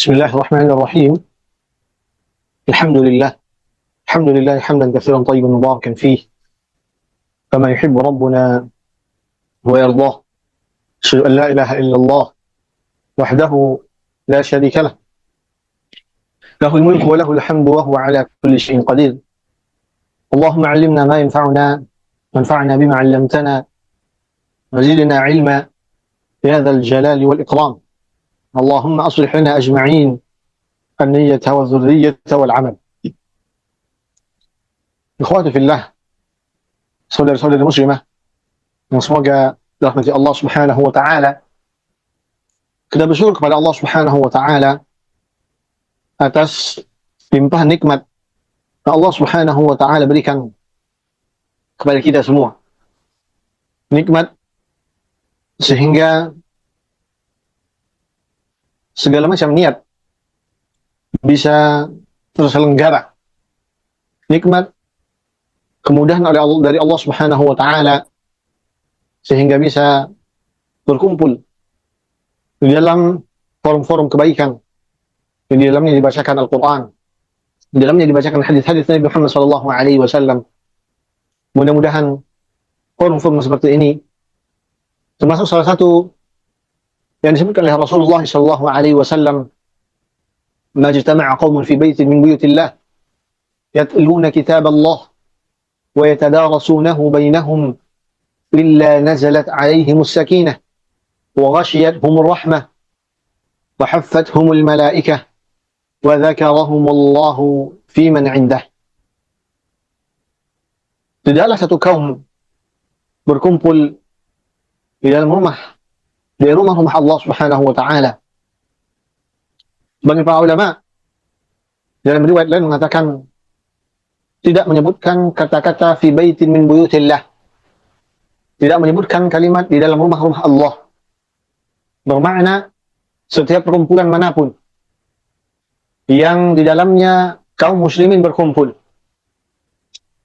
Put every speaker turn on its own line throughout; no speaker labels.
بسم الله الرحمن الرحيم. الحمد لله الحمد لله حمدا كثيرا طيبا مباركا فيه كما يحب ربنا ويرضاه. أشهد أن لا إله إلا الله وحده لا شريك له، له الملك وله الحمد وهو على كل شيء قدير. اللهم علمنا ما ينفعنا وانفعنا بما علمتنا وزدنا علما بهذا الجلال والإكرام. اللهم أصلح لنا أجمعين النية والذرية والعمل. Ikhwati fillah, saudara-saudari muslimah yang semoga dirahmati Allah Subhanahu wa taala. Kita bersyukur kepada Allah Subhanahu wa taala atas limpahan nikmat yang Allah Subhanahu wa taala berikan kepada kita semua. Nikmat sehingga segala macam niat bisa terselenggara. Nikmat kemudahan dari Allah Subhanahu wa taala sehingga bisa berkumpul di dalam forum-forum kebaikan, di dalamnya dibacakan Al-Qur'an, di dalamnya dibacakan hadis-hadis Nabi Muhammad sallallahu alaihi wasallam. Mudah-mudahan forum-forum seperti ini termasuk salah satu yang disebutkan oleh Rasulullah sallallahu alaihi wasallam, "Ma ijtama'a qaumun fi baitin min buyutillah yatluna kitab Allah ويتدارسونه بينهم إلا نزلت عليهم السكينة وغشيتهم الرحمة وحفتهم الملائكة وذكرهم الله في من عنده." Tidaklah satu kaum berkumpul di dalam rumah, di rumah-rumah Allah Subhanahu wa taala. Bagi para ulama dalam riwayat lain mengatakan tidak menyebutkan kata-kata fi baitin min buyutillah, tidak menyebutkan kalimat di dalam rumah-rumah Allah, bermakna setiap perkumpulan manapun yang di dalamnya kaum muslimin berkumpul,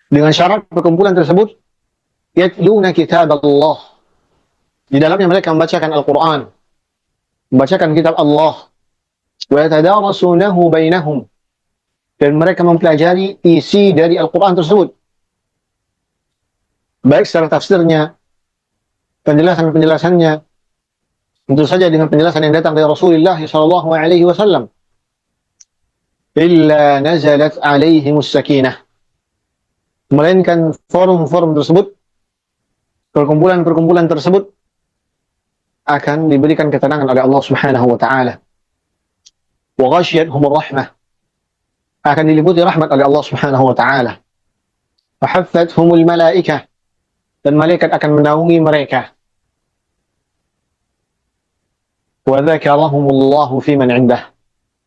dengan syarat perkumpulan tersebut yatluna kitab Allah, di dalamnya mereka membacakan Al-Quran, membacakan kitab Allah, wa yatadarasunahu bainahum, dan mereka mempelajari isi dari Al-Quran tersebut, baik secara tafsirnya, penjelasan-penjelasannya, tentu saja dengan penjelasan yang datang dari Rasulullah sallallahu alaihi wasallam. Illa nazalat alaihimus sakinah, melainkan forum-forum tersebut, perkumpulan-perkumpulan tersebut akan diberikan ketenangan oleh Allah Subhanahu wa taala. Wa ghashiyatuhumur rahmah, akan diliputi rahmat oleh Allah Subhanahu wa taala. Wa haffathumul malaikah, dan malaikat akan menaungi mereka. Wa dzakarahumullahu fi man 'indah,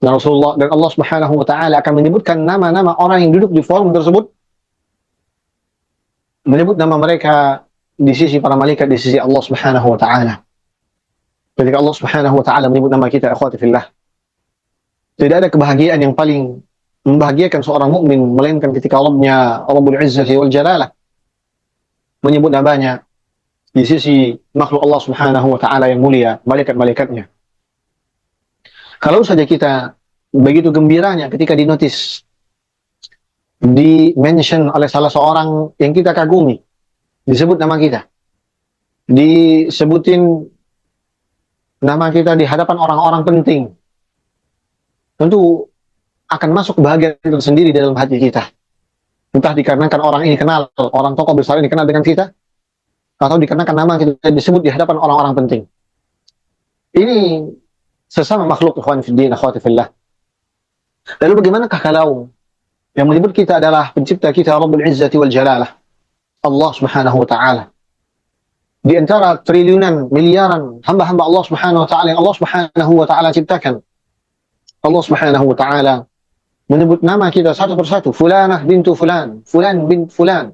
dan Rasulullah dan Allah Subhanahu wa taala akan menyebutkan nama-nama orang yang duduk di forum tersebut, menyebut nama mereka di sisi para malaikat, di sisi Allah Subhanahu wa taala. Ketika Allah Subhanahu wa taala menyebut nama kita, ikhwati fillah, tidak ada kebahagiaan yang paling membahagiakan seorang mukmin melainkan ketika Rabbul Izzati wal Jalalah menyebut namanya di sisi makhluk Allah Subhanahu wa taala yang mulia, malaikat-malaikatnya. Kalau saja kita begitu gembiranya ketika dinotis, di mention oleh salah seorang yang kita kagumi, disebut nama kita, disebutin nama kita di hadapan orang-orang penting, tentu akan masuk kebahagiaan tersendiri di dalam hati kita. Entah dikarenakan orang ini kenal, orang tokoh besar ini kenal dengan kita, atau dikarenakan nama kita disebut di hadapan orang-orang penting. Ini sesama makhluk, ikhwan fiddin, akhwati fillah. Lalu bagaimanakah kalau yang menyebut kita adalah pencipta kita, Rabbul Izzati wal Jalalah, Allah Subhanahu wa taala. Di antara triliunan, miliaran hamba-hamba Allah Subhanahu wa taala yang Allah Subhanahu wa taala ciptakan, Allah Subhanahu wa taala menyebut nama kita satu persatu, fulanah bintu fulan, fulan bin fulan.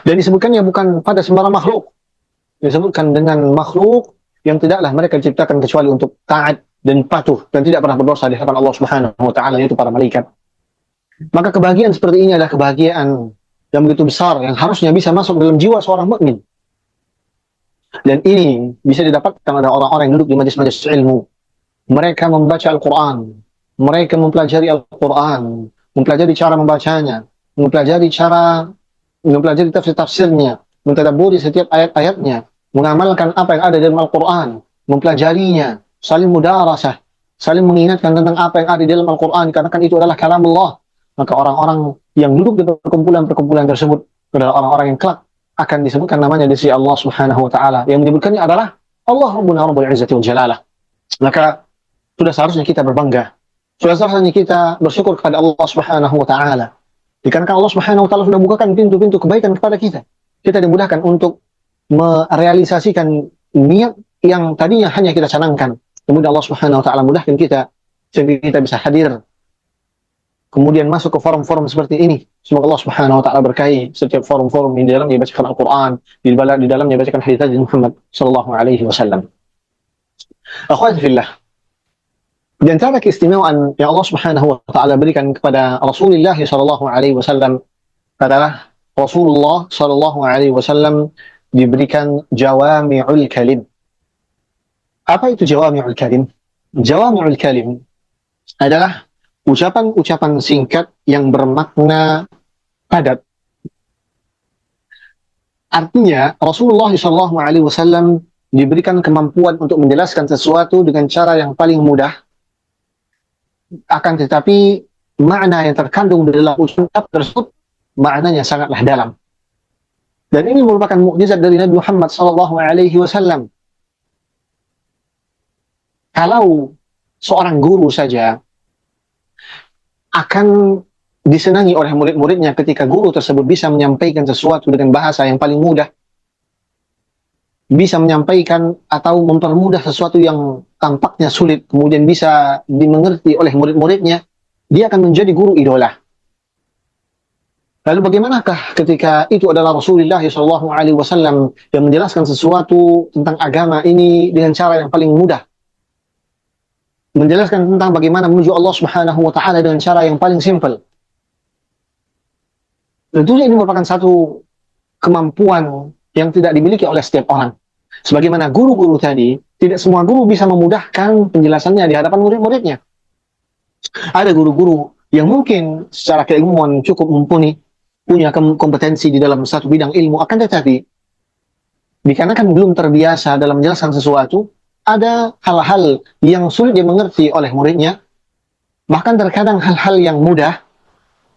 Dan disebutkannya bukan pada sembarang makhluk, disebutkan dengan makhluk yang tidaklah mereka diciptakan kecuali untuk taat dan patuh dan tidak pernah berdosa di hadapan Allah Subhanahu wa taala, yaitu para malaikat. Maka kebahagiaan seperti ini adalah kebahagiaan yang begitu besar yang harusnya bisa masuk dalam jiwa seorang mukmin. Dan ini bisa didapatkan oleh orang-orang yang duduk di majelis-majelis ilmu, Mereka membaca Al-Quran, mereka mempelajari Al-Quran, mempelajari cara membacanya, mempelajari tafsir-tafsirnya, mentadabburi setiap ayat-ayatnya, mengamalkan apa yang ada dalam Al-Quran, mempelajarinya, saling mudarasah, saling mengingatkan tentang apa yang ada di dalam Al-Quran, karena kan itu adalah kalam Allah. Maka orang-orang yang duduk di perkumpulan-perkumpulan tersebut adalah orang-orang yang kelak akan disebutkan namanya di sisi Allah Subhanahu wa taala. Yang menyebutkannya adalah Allah Rabbul Izzati wal Jalalah. Maka sudah seharusnya kita berbangga. Sudah seharusnya kita bersyukur kepada Allah Subhanahu wa taala. Dikarenakan Allah Subhanahu wa taala sudah bukakan pintu-pintu kebaikan kepada kita. Kita dimudahkan untuk merealisasikan niat yang tadinya hanya kita canangkan. Kemudian Allah Subhanahu wa taala mudahkan kita sehingga kita bisa hadir. Kemudian masuk ke forum-forum seperti ini. Semoga Allah Subhanahu wa taala berkahi setiap forum-forum yang di dalamnya dibacakan Al-Qur'an, di dalamnya dibacakan hadis Muhammad sallallahu alaihi wasallam. Akhwati fillah, di antara keistimewaan yang Allah Subhanahu wa taala berikan kepada Rasulullah sallallahu alaihi wasallam adalah Rasulullah sallallahu alaihi wasallam diberikan jawami'ul kalim. Apa itu jawami'ul kalim? Jawami'ul kalim adalah ucapan-ucapan singkat yang bermakna padat. Artinya Rasulullah sallallahu alaihi wasallam diberikan kemampuan untuk menjelaskan sesuatu dengan cara yang paling mudah. Akan tetapi makna yang terkandung di dalam ucapan tersebut maknanya sangatlah dalam. Dan ini merupakan mukjizat dari Nabi Muhammad sallallahu alaihi wasallam. Kalau seorang guru saja akan disenangi oleh murid-muridnya ketika guru tersebut bisa menyampaikan sesuatu dengan bahasa yang paling mudah, bisa menyampaikan atau mempermudah sesuatu yang tampaknya sulit, kemudian bisa dimengerti oleh murid-muridnya, dia akan menjadi guru idola. Lalu bagaimanakah ketika itu adalah Rasulullah SAW yang menjelaskan sesuatu tentang agama ini dengan cara yang paling mudah, menjelaskan tentang bagaimana menuju Allah Subhanahu wa taala dengan cara yang paling simpel. Tentunya ini merupakan satu kemampuan yang tidak dimiliki oleh setiap orang. Sebagaimana guru-guru tadi, tidak semua guru bisa memudahkan penjelasannya di hadapan murid-muridnya. Ada guru-guru yang mungkin secara keilmuan cukup mumpuni, punya kompetensi di dalam satu bidang ilmu, akan tetapi dikarenakan belum terbiasa dalam menjelaskan sesuatu, ada hal-hal yang sulit dimengerti oleh muridnya, bahkan terkadang hal-hal yang mudah,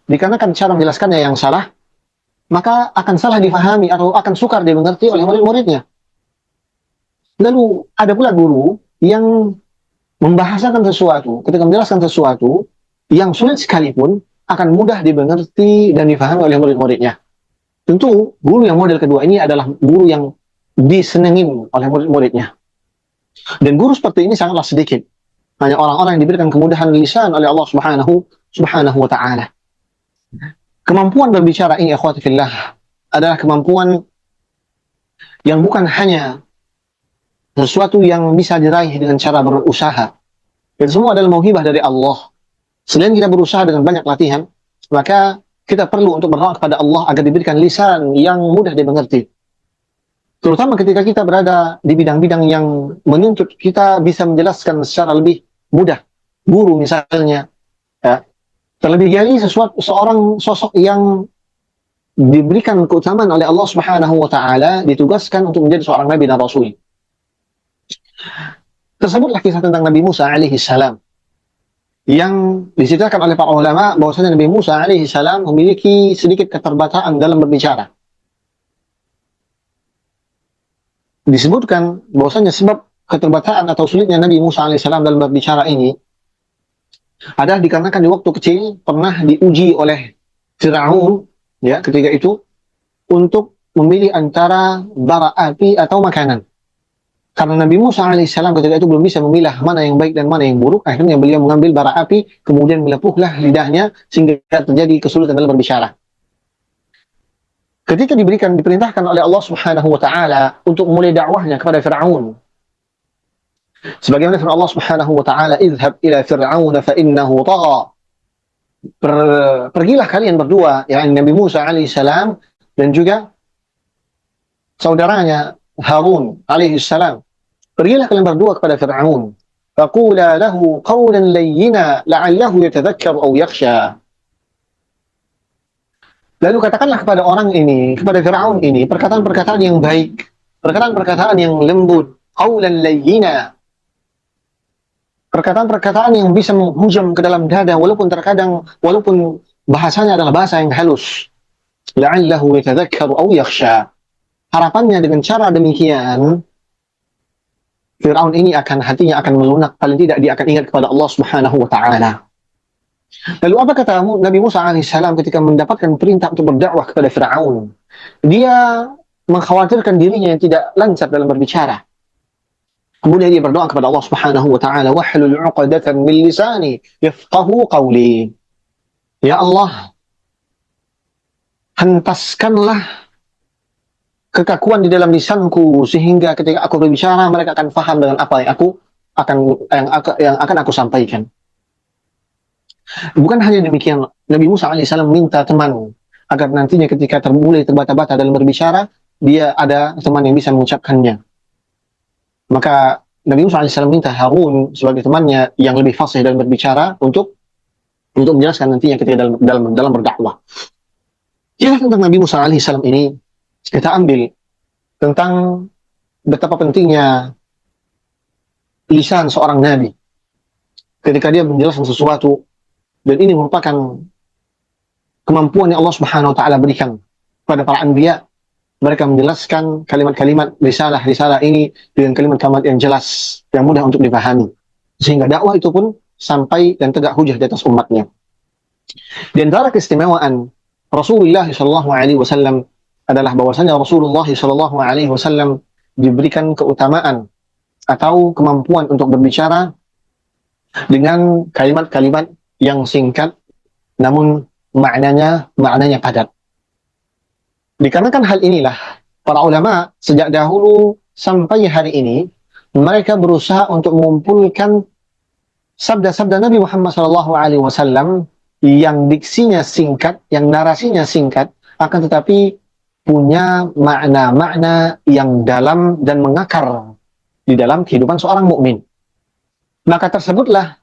dikarenakan cara menjelaskannya yang salah, maka akan salah difahami atau akan sukar dimengerti oleh murid-muridnya. Lalu ada pula guru yang membahasakan sesuatu, ketika menjelaskan sesuatu yang sulit sekalipun akan mudah dimengerti dan difahami oleh murid-muridnya. Tentu guru yang model kedua ini adalah guru yang disenengin oleh murid-muridnya. Dan guru seperti ini sangatlah sedikit. Hanya orang-orang yang diberikan kemudahan lisan oleh Allah Subhanahu wa taala. Kemampuan berbicara ini, akhwati fillah, adalah kemampuan yang bukan hanya sesuatu yang bisa diraih dengan cara berusaha. Dan semua adalah mauhibah dari Allah. Selain kita berusaha dengan banyak latihan, maka kita perlu untuk berdoa kepada Allah agar diberikan lisan yang mudah dimengerti. Terutama ketika kita berada di bidang-bidang yang menuntut kita bisa menjelaskan secara lebih mudah. Guru misalnya, ya. Terlebih lagi seorang sosok yang diberikan keutamaan oleh Allah Subhanahu wa taala, ditugaskan untuk menjadi seorang nabi dan rasul. Tersebutlah kisah tentang Nabi Musa alaihi salam yang diceritakan oleh para ulama bahwasanya Nabi Musa alaihi salam memiliki sedikit keterbatasan dalam berbicara. Disebutkan bahwasanya sebab keterbatasan atau sulitnya Nabi Musa alaihi salam dalam berbicara ini adalah dikarenakan di waktu kecil pernah diuji oleh Fir'aun, ya, ketika itu untuk memilih antara bara api atau makanan. Karena Nabi Musa alaihissalam ketika itu belum bisa memilah mana yang baik dan mana yang buruk, akhirnya beliau mengambil bara api, kemudian melepuhlah lidahnya sehingga terjadi kesulitan dalam berbicara. Ketika diperintahkan oleh Allah Subhanahu wa taala untuk memulai dakwahnya kepada Fir'aun, sebagaimana firman Allah Subhanahu wa taala, "Idhhab ila Fir'aun fa innahu tagha." Pergilah kalian berdua, yakni Nabi Musa alaihissalam dan juga saudaranya Harun alaihissalam. Pergilah kalian berdua kepada Fir'aun. فقولا له قولا لينا لعله يتذكر أو يخشى. Lalu katakanlah kepada orang ini, kepada Fir'aun ini, perkataan-perkataan yang baik, perkataan-perkataan yang lembut, qawlan layyina, perkataan-perkataan yang bisa menghujam ke dalam dada, walaupun terkadang, walaupun bahasanya adalah bahasa yang halus. La'allahu yatadhakkaru aw yakhsha. Harapannya dengan cara demikian, Fir'aun ini hatinya akan melunak, paling tidak dia akan ingat kepada Allah Subhanahu wa taala. Lalu apa kata Nabi Musa alaihissalam ketika mendapatkan perintah untuk berdakwah kepada Fir'aun? Dia mengkhawatirkan dirinya yang tidak lancar dalam berbicara. Kemudian dia berdoa kepada Allah Subhanahu wa taala, "Wahlul 'uqdatan min lisani yafqahu qawli." Ya Allah, hentaskanlah kekakuan di dalam lisanku sehingga ketika aku berbicara mereka akan faham dengan apa yang akan aku sampaikan. Bukan hanya demikian, Nabi Musa alaihissalam minta teman agar nantinya ketika mulai terbata-bata dalam berbicara, dia ada teman yang bisa mengucapkannya. Maka Nabi Musa alaihissalam minta Harun sebagai temannya yang lebih fasih dalam berbicara untuk menjelaskan nantinya ketika dalam berdakwah. Kisah tentang Nabi Musa alaihissalam ini kita ambil tentang betapa pentingnya lisan seorang nabi ketika dia menjelaskan sesuatu, dan ini merupakan kemampuan yang Allah Subhanahu wa taala berikan kepada para anbiya. Mereka menjelaskan kalimat-kalimat risalah ini dengan kalimat-kalimat yang jelas, yang mudah untuk dipahami, sehingga dakwah itu pun sampai dan tegak hujah di atas umatnya. Di antara keistimewaan Rasulullah SAW adalah bahwasanya Rasulullah SAW diberikan keutamaan atau kemampuan untuk berbicara dengan kalimat-kalimat yang singkat namun maknanya padat. Dikarenakan hal inilah para ulama sejak dahulu sampai hari ini mereka berusaha untuk mengumpulkan sabda-sabda Nabi Muhammad SAW yang diksinya singkat, yang narasinya singkat, akan tetapi punya makna-makna yang dalam dan mengakar di dalam kehidupan seorang mukmin. Maka tersebutlah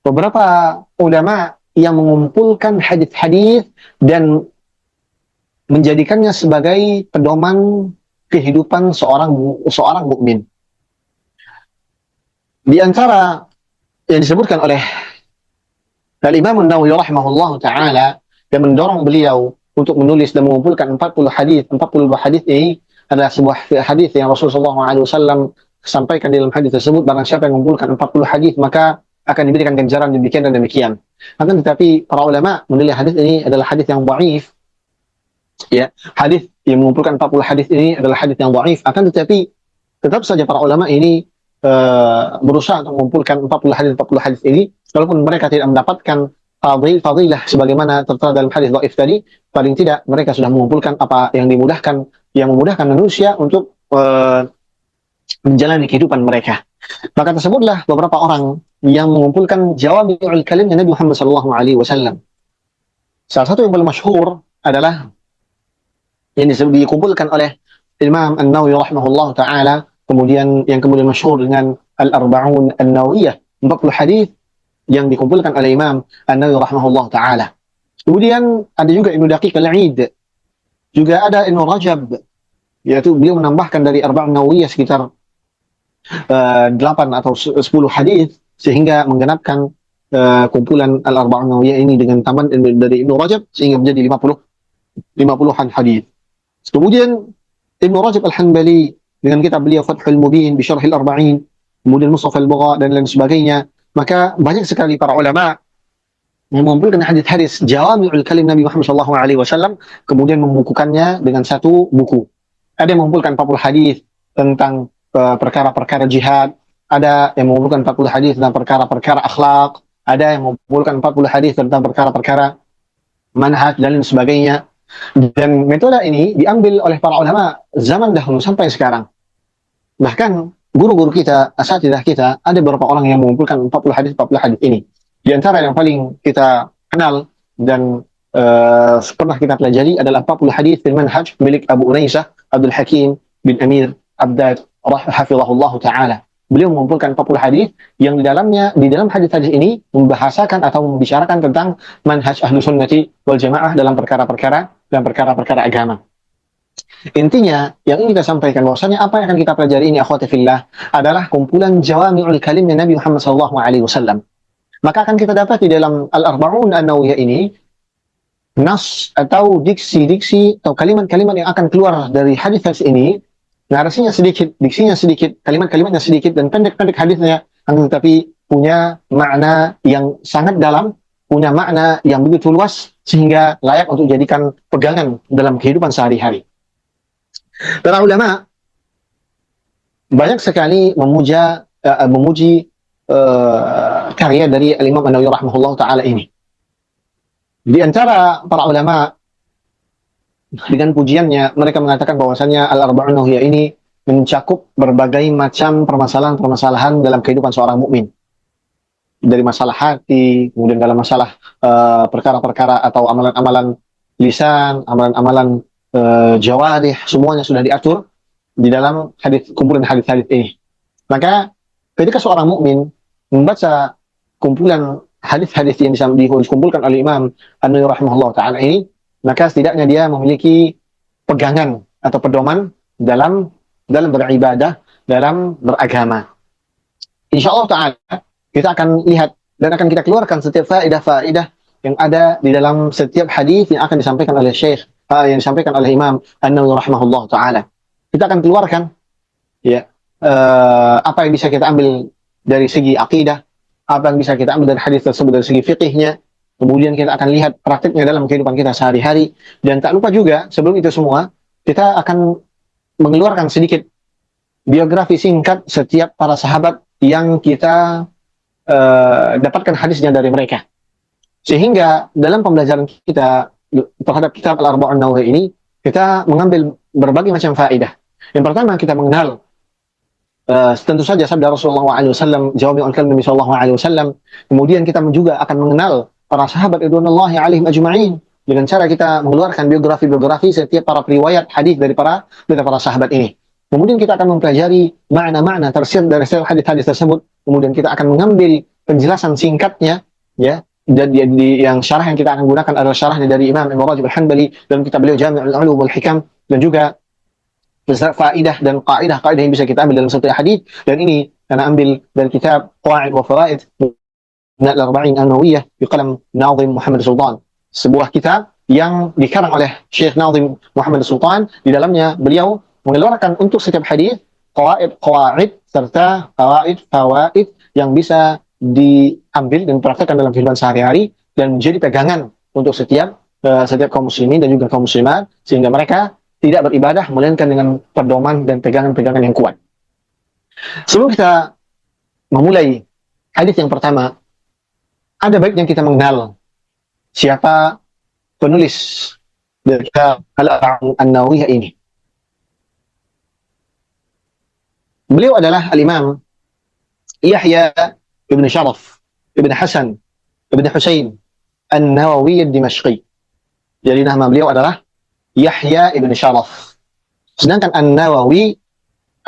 beberapa ulama yang mengumpulkan hadis-hadis dan menjadikannya sebagai pedoman kehidupan seorang mukmin. Di antara yang disebutkan oleh Al-Imam An-Nawawi rahimahullah taala yang mendorong beliau untuk menulis dan mengumpulkan 40 hadis ini adalah sebuah hadis yang Rasulullah SAW sampaikan di dalam hadis tersebut, barang siapa yang mengumpulkan 40 hadis maka akan diberikan ganjaran demikian dan demikian. Akan tetapi para ulama menilai hadis ini adalah hadis yang dhaif. Ya, hadis yang mengumpulkan 40 hadis ini adalah hadis yang dhaif. Akan tetapi tetap saja para ulama ini berusaha untuk mengumpulkan 40 hadis ini, walaupun mereka tidak mendapatkan fadilah sebagaimana tertera dalam hadis dhaif tadi, paling tidak mereka sudah mengumpulkan apa yang memudahkan manusia untuk menjalani kehidupan mereka. Maka tersebutlah beberapa orang yang mengumpulkan jawami'ul kalimnya Nabi Muhammad SAW. Salah satu yang paling masyhur adalah yang dikumpulkan oleh Imam An-Nawawi rahimahullah ta'ala, kemudian masyhur dengan Al-Arba'un An-Nawawiyah, 40 hadis yang dikumpulkan oleh Imam An-Nawawi rahimahullah ta'ala. Kemudian ada juga Ibnu Daqiq Al-Aid, juga ada Ibnu Rajab, yaitu beliau menambahkan dari Arba'un Nawawiyah sekitar 8 atau 10 hadis sehingga menggenapkan kumpulan Al-Arba'un Nawawiyah ini dengan tambahan dari Ibnu Rajab sehingga menjadi 50-an hadis. Kemudian Ibnu Rajab Al-Hanbali dengan kitab beliau Fathul Mubin bi Syarh Al-Arba'in, kemudian Mushaf Al-Bugha dan lain sebagainya. Maka banyak sekali para ulama yang mengumpulkan hadis-hadis jawami'ul kalim Nabi Muhammad SAW, kemudian membukukannya dengan satu buku. Ada yang mengumpulkan 40 hadis tentang perkara-perkara jihad, ada yang mengumpulkan 40 hadis tentang perkara-perkara akhlak, ada yang mengumpulkan 40 hadis tentang perkara-perkara manhaj dan lain sebagainya. Dan metode ini diambil oleh para ulama zaman dahulu sampai sekarang. Bahkan guru-guru kita, asatidzah kita, ada beberapa orang yang mengumpulkan 40 hadis ini. Di antara yang paling kita kenal dan pernah kita pelajari adalah 40 hadis fil manhaj milik Abu Unaisah Abdul Hakim bin Amir Abdad hafizahullah taala. beliau mengumpulkan 40 hadis yang di dalam hadis-hadis ini membahasakan atau membicarakan tentang manhaj ahlu sunnati wal jamaah dalam perkara-perkara agama. Intinya, yang ingin kita sampaikan bahwasanya apa yang akan kita pelajari ini, akhwati fillah, adalah kumpulan jawami'ul kalimnya Nabi Muhammad SAW. Maka akan kita dapat di dalam Al-Arba'un An-Nawawiyah ini, nas atau diksi-diksi atau kalimat-kalimat yang akan keluar dari hadis ini, narasinya sedikit, diksinya sedikit, kalimat-kalimatnya sedikit, dan pendek-pendek hadisnya, akan tetapi punya makna yang sangat dalam, punya makna yang begitu luas, sehingga layak untuk dijadikan pegangan dalam kehidupan sehari-hari. Para ulama banyak sekali memuji karya dari Imam An-Nawawi rahimahullah taala ini. Di antara para ulama dengan pujiannya, mereka mengatakan bahwasanya Al-Arba'un Nawawiyah ini mencakup berbagai macam permasalahan-permasalahan dalam kehidupan seorang mukmin. Dari masalah hati, kemudian dalam masalah perkara-perkara atau amalan-amalan lisan, amalan-amalan jawarih, semuanya sudah diatur di dalam kumpulan hadis-hadis ini. Maka ketika seorang mukmin membaca kumpulan hadis-hadis yang dikumpulkan oleh Imam An-Nawawi rahimahullah taala ini, maka setidaknya dia memiliki pegangan atau pedoman dalam beribadah, dalam beragama. Insyaallah taala kita akan lihat dan akan kita keluarkan setiap faedah-faedah yang ada di dalam setiap hadis yang akan disampaikan oleh Syekh, yang disampaikan oleh Imam An-Nawawi rahimahullah taala. Kita akan keluarkan ya apa yang bisa kita ambil dari segi akidah, apa yang bisa kita ambil dari hadis tersebut dari segi fikihnya. Kemudian kita akan lihat praktiknya dalam kehidupan kita sehari-hari, dan tak lupa juga sebelum itu semua kita akan mengeluarkan sedikit biografi singkat setiap para sahabat yang kita dapatkan hadisnya dari mereka. Sehingga dalam pembelajaran kita terhadap kitab Al-Arba'un Nawawiyah ini, kita mengambil berbagai macam faedah. Yang pertama, kita mengenal tentu saja sabda Rasulullah SAW, jawami'ul kalim Nabi SAW. Kemudian kita juga akan mengenal para sahabat ridwanullahi alaihim ajma'in dengan cara kita mengeluarkan biografi setiap para periwayat hadis dari para sahabat ini. Kemudian kita akan mempelajari makna-makna tersirat dari hadis-hadis tersebut. Kemudian kita akan mengambil penjelasan singkatnya, ya. Dan yang syarah yang kita akan gunakan adalah syarahnya dari Imam Ibnu Rajab Al-Hanbali dalam kitab beliau Jami'ul Ulum wal Hikam, dan juga faedah dan kaidah-kaidah yang bisa kita ambil dalam satu hadis. Dan ini kita ambil dari kitab Qawaid wa Fawaid Al-Arba'in An-Nawawiyah bi qalam Nazim Muhammad Sultan, sebuah kitab yang dikarang oleh Syekh Nazim Muhammad Sultan. Di dalamnya beliau mengeluarkan untuk setiap hadis qawaid serta fawaid yang bisa diambil dan dipraktekkan dalam kehidupan sehari-hari dan menjadi pegangan untuk setiap kaum muslimin dan juga kaum muslimat, sehingga mereka tidak beribadah melainkan dengan pedoman dan pegangan-pegangan yang kuat. Sebelum kita memulai hadis yang pertama, ada baiknya kita mengenal siapa penulis dari kitab Al-Arba'un An-Nawawiyah ini. Beliau adalah Al-Imam Yahya Ibn Sharaf Ibn Hasan Ibn Husain An-Nawawi Ad-Dimashqi. Jadi nama beliau adalah Yahya Ibn Sharaf. Sedangkan An-Nawawi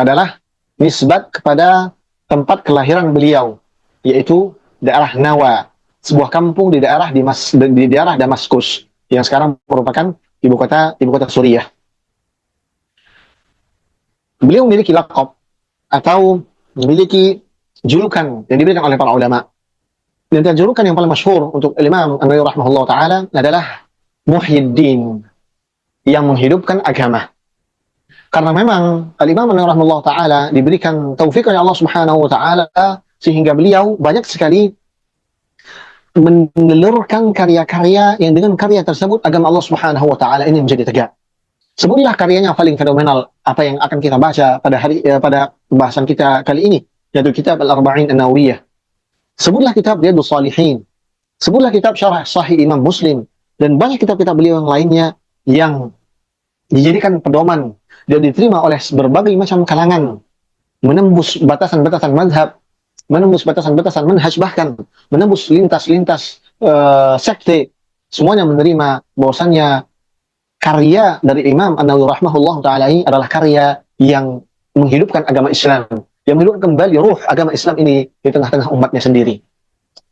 adalah nisbat kepada tempat kelahiran beliau, yaitu daerah Nawa, sebuah kampung di daerah Damaskus yang sekarang merupakan ibu kota Suriah. Beliau memiliki laqab atau memiliki julukan yang diberikan oleh para ulama. Dan julukan yang paling masyhur untuk Imam An-Nawawi rahimahullah taala adalah Muhyiddin, yang menghidupkan agama. Karena memang Al-Imam An-Nawawi rahimahullah taala diberikan taufik oleh Allah Subhanahu wa taala sehingga beliau banyak sekali menelurkan karya-karya yang dengan karya tersebut agama Allah Subhanahu wa taala ini menjadi tegak. Sebutlah karyanya paling fenomenal apa yang akan kita baca pada pembahasan kita kali ini, yaitu kitab Al-Arba'in An-Nawawiyah. Sebutlah kitab Riyadhus Shalihin. Sebutlah kitab Syarah Sahih Imam Muslim, dan banyak kitab-kitab beliau yang lainnya yang dijadikan pedoman dan diterima oleh berbagai macam kalangan, menembus batasan-batasan mazhab, menembus batasan-batasan manhaj, bahkan menembus lintas-lintas sekte. Semuanya menerima bahwasannya karya dari Imam An-Nawawi rahimahullah taala ini adalah karya yang menghidupkan agama Islam, yang menghidupkan kembali ruh agama Islam ini di tengah-tengah umatnya sendiri.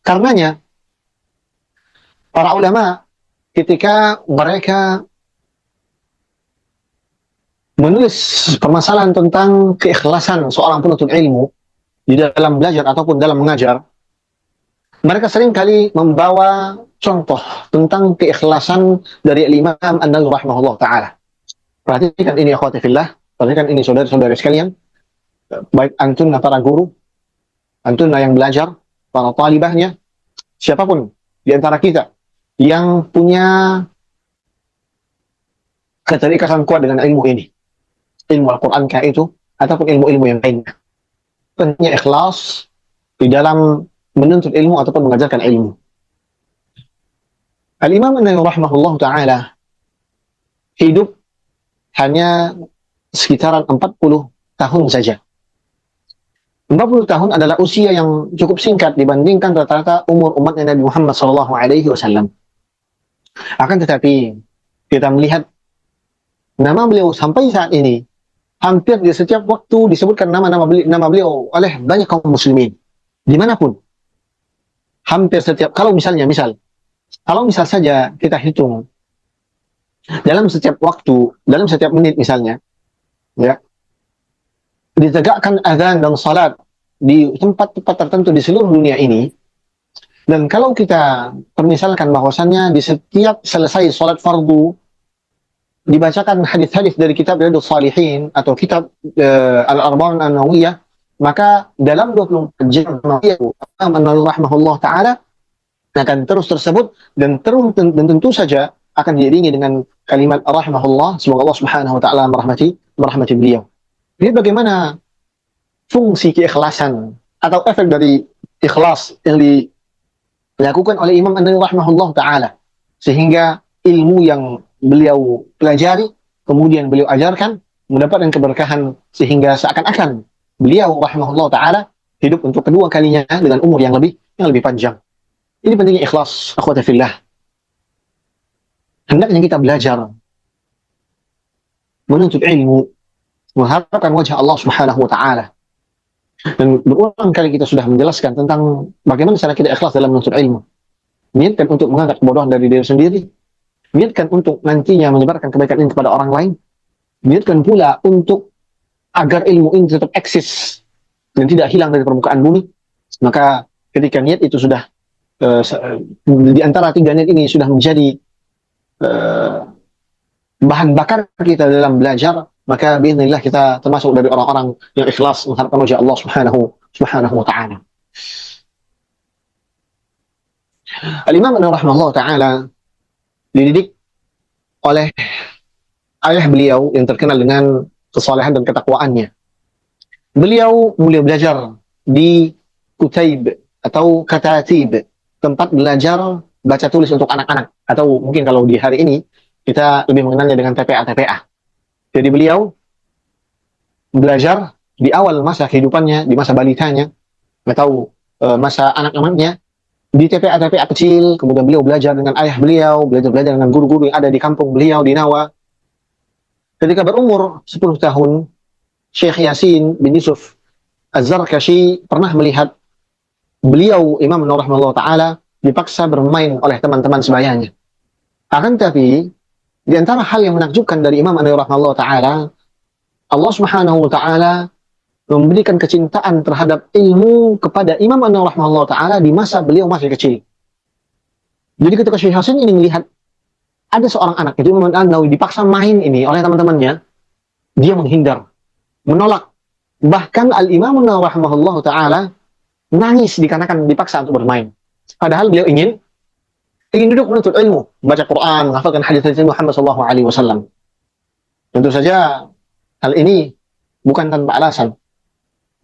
Karenanya, para ulama ketika mereka menulis permasalahan tentang keikhlasan seorang penuntut ilmu di dalam belajar ataupun dalam mengajar, mereka sering kali membawa contoh tentang keikhlasan dari Imam An-Nawawi rahimahullah taala. Perhatikan ini akhwati fillah, perhatikan ini saudara-saudara sekalian, baik antunna para guru, antunna yang belajar, para talibahnya, siapapun di antara kita yang punya keterikatan kuat dengan ilmu ini, ilmu Al-Quran kayak itu, ataupun ilmu-ilmu yang lainnya. Pentingnya ikhlas di dalam menuntut ilmu ataupun mengajarkan ilmu. Al-Imam An-Nawawi rahimahullah ta'ala hidup hanya sekitaran 40 tahun saja. 40 tahun adalah usia yang cukup singkat dibandingkan rata-rata umur umat Nabi Muhammad SAW. Akan tetapi, kita melihat nama beliau sampai saat ini, hampir di setiap waktu disebutkan nama beliau oleh banyak kaum muslimin. Dimanapun. Hampir setiap, kalau misal saja kita hitung, dalam setiap waktu, dalam setiap menit misalnya, ya, ditegakkan azan dan salat di tempat-tempat tertentu di seluruh dunia ini, dan kalau kita permisalkan bahwasannya di setiap selesai salat fardu dibacakan hadis-hadis dari kitab Riyadhus Shalihin atau kitab Al-Arba'un An-Nawawiyah, maka dalam 24 jam An-Nawawi rahimahullah taala akan terus tersebut dan tentu saja akan diiringi dengan kalimat rahimahullah, semoga Allah Subhanahu wa taala merahmati beliau. Ini bagaimana fungsi keikhlasan atau efek dari ikhlas yang dilakukan oleh Imam An-Nawawi rahimahullah taala, sehingga ilmu yang beliau pelajari kemudian beliau ajarkan mendapatkan keberkahan, sehingga seakan-akan beliau rahimahullah taala hidup untuk kedua kalinya dengan umur yang lebih panjang. Ini pentingnya ikhlas, akhwati fillah. Hendaknya kita belajar menuntut ilmu, mengharapkan wajah Allah Subhanahu wa taala. Dan berulang kali kita sudah menjelaskan tentang bagaimana cara kita ikhlas dalam menuntut ilmu. Niatkan untuk mengangkat kebodohan dari diri sendiri, niatkan untuk nantinya menyebarkan kebaikan ini kepada orang lain, niatkan pula untuk agar ilmu ini tetap eksis dan tidak hilang dari permukaan bumi. Maka ketika niat itu sudah di antara tiga niat ini sudah menjadi bahan bakar kita dalam belajar, maka biidznillah kita termasuk dari orang-orang yang ikhlas mengharapkan wajah Allah Subhanahu wa taala. Al-Imam An-Nawawi rahimahullah taala dididik oleh ayah beliau yang terkenal dengan kesalehan dan ketakwaannya. Beliau mulai belajar di Kutaib atau Katatib, tempat belajar baca tulis untuk anak-anak, atau mungkin kalau di hari ini kita lebih mengenalnya dengan TPA. Jadi beliau belajar di awal masa kehidupannya, di masa balitanya, atau masa anak-anaknya, di TPA kecil. Kemudian beliau belajar dengan ayah beliau, belajar dengan guru-guru yang ada di kampung beliau di Nawa. Ketika berumur 10 tahun, Syekh Yasin bin Yusuf Az-Zarkashi pernah melihat beliau Imam An-Nawawi rahimahullah taala dipaksa bermain oleh teman-teman sebayanya. Akan tapi di antara hal yang menakjubkan dari Imam An-Nawawi rahimahullah taala, Allah Subhanahu wa taala memberikan kecintaan terhadap ilmu kepada Imam An-Nawawi rahimahullah taala di masa beliau masih kecil. Jadi ketika Syekh Hasan ini melihat ada seorang anak, itu Imam An-Nawawi, dipaksa main ini oleh teman-temannya, dia menghindar, menolak. Bahkan Al-Imam An-Nawawi rahimahullah taala nangis dikarenakan dipaksa untuk bermain. Padahal beliau ingin duduk menuntut ilmu, baca Quran, menghafalkan hadis-hadis Muhammad SAW. Tentu saja hal ini bukan tanpa alasan.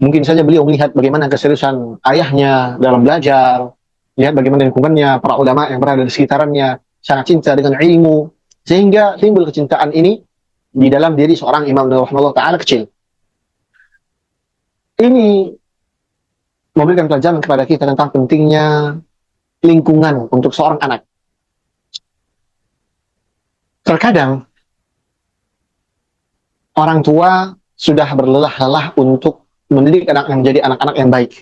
Mungkin saja beliau melihat bagaimana keseriusan ayahnya dalam belajar, lihat bagaimana lingkungannya, para ulama yang berada di sekitarannya sangat cinta dengan ilmu, sehingga timbul kecintaan ini di dalam diri seorang Imam Nawawi taala kecil. Ini memberikan pelajaran kepada kita tentang pentingnya lingkungan untuk seorang anak. Terkadang orang tua sudah berlelah-lelah untuk mendidik anak yang menjadi anak-anak yang baik.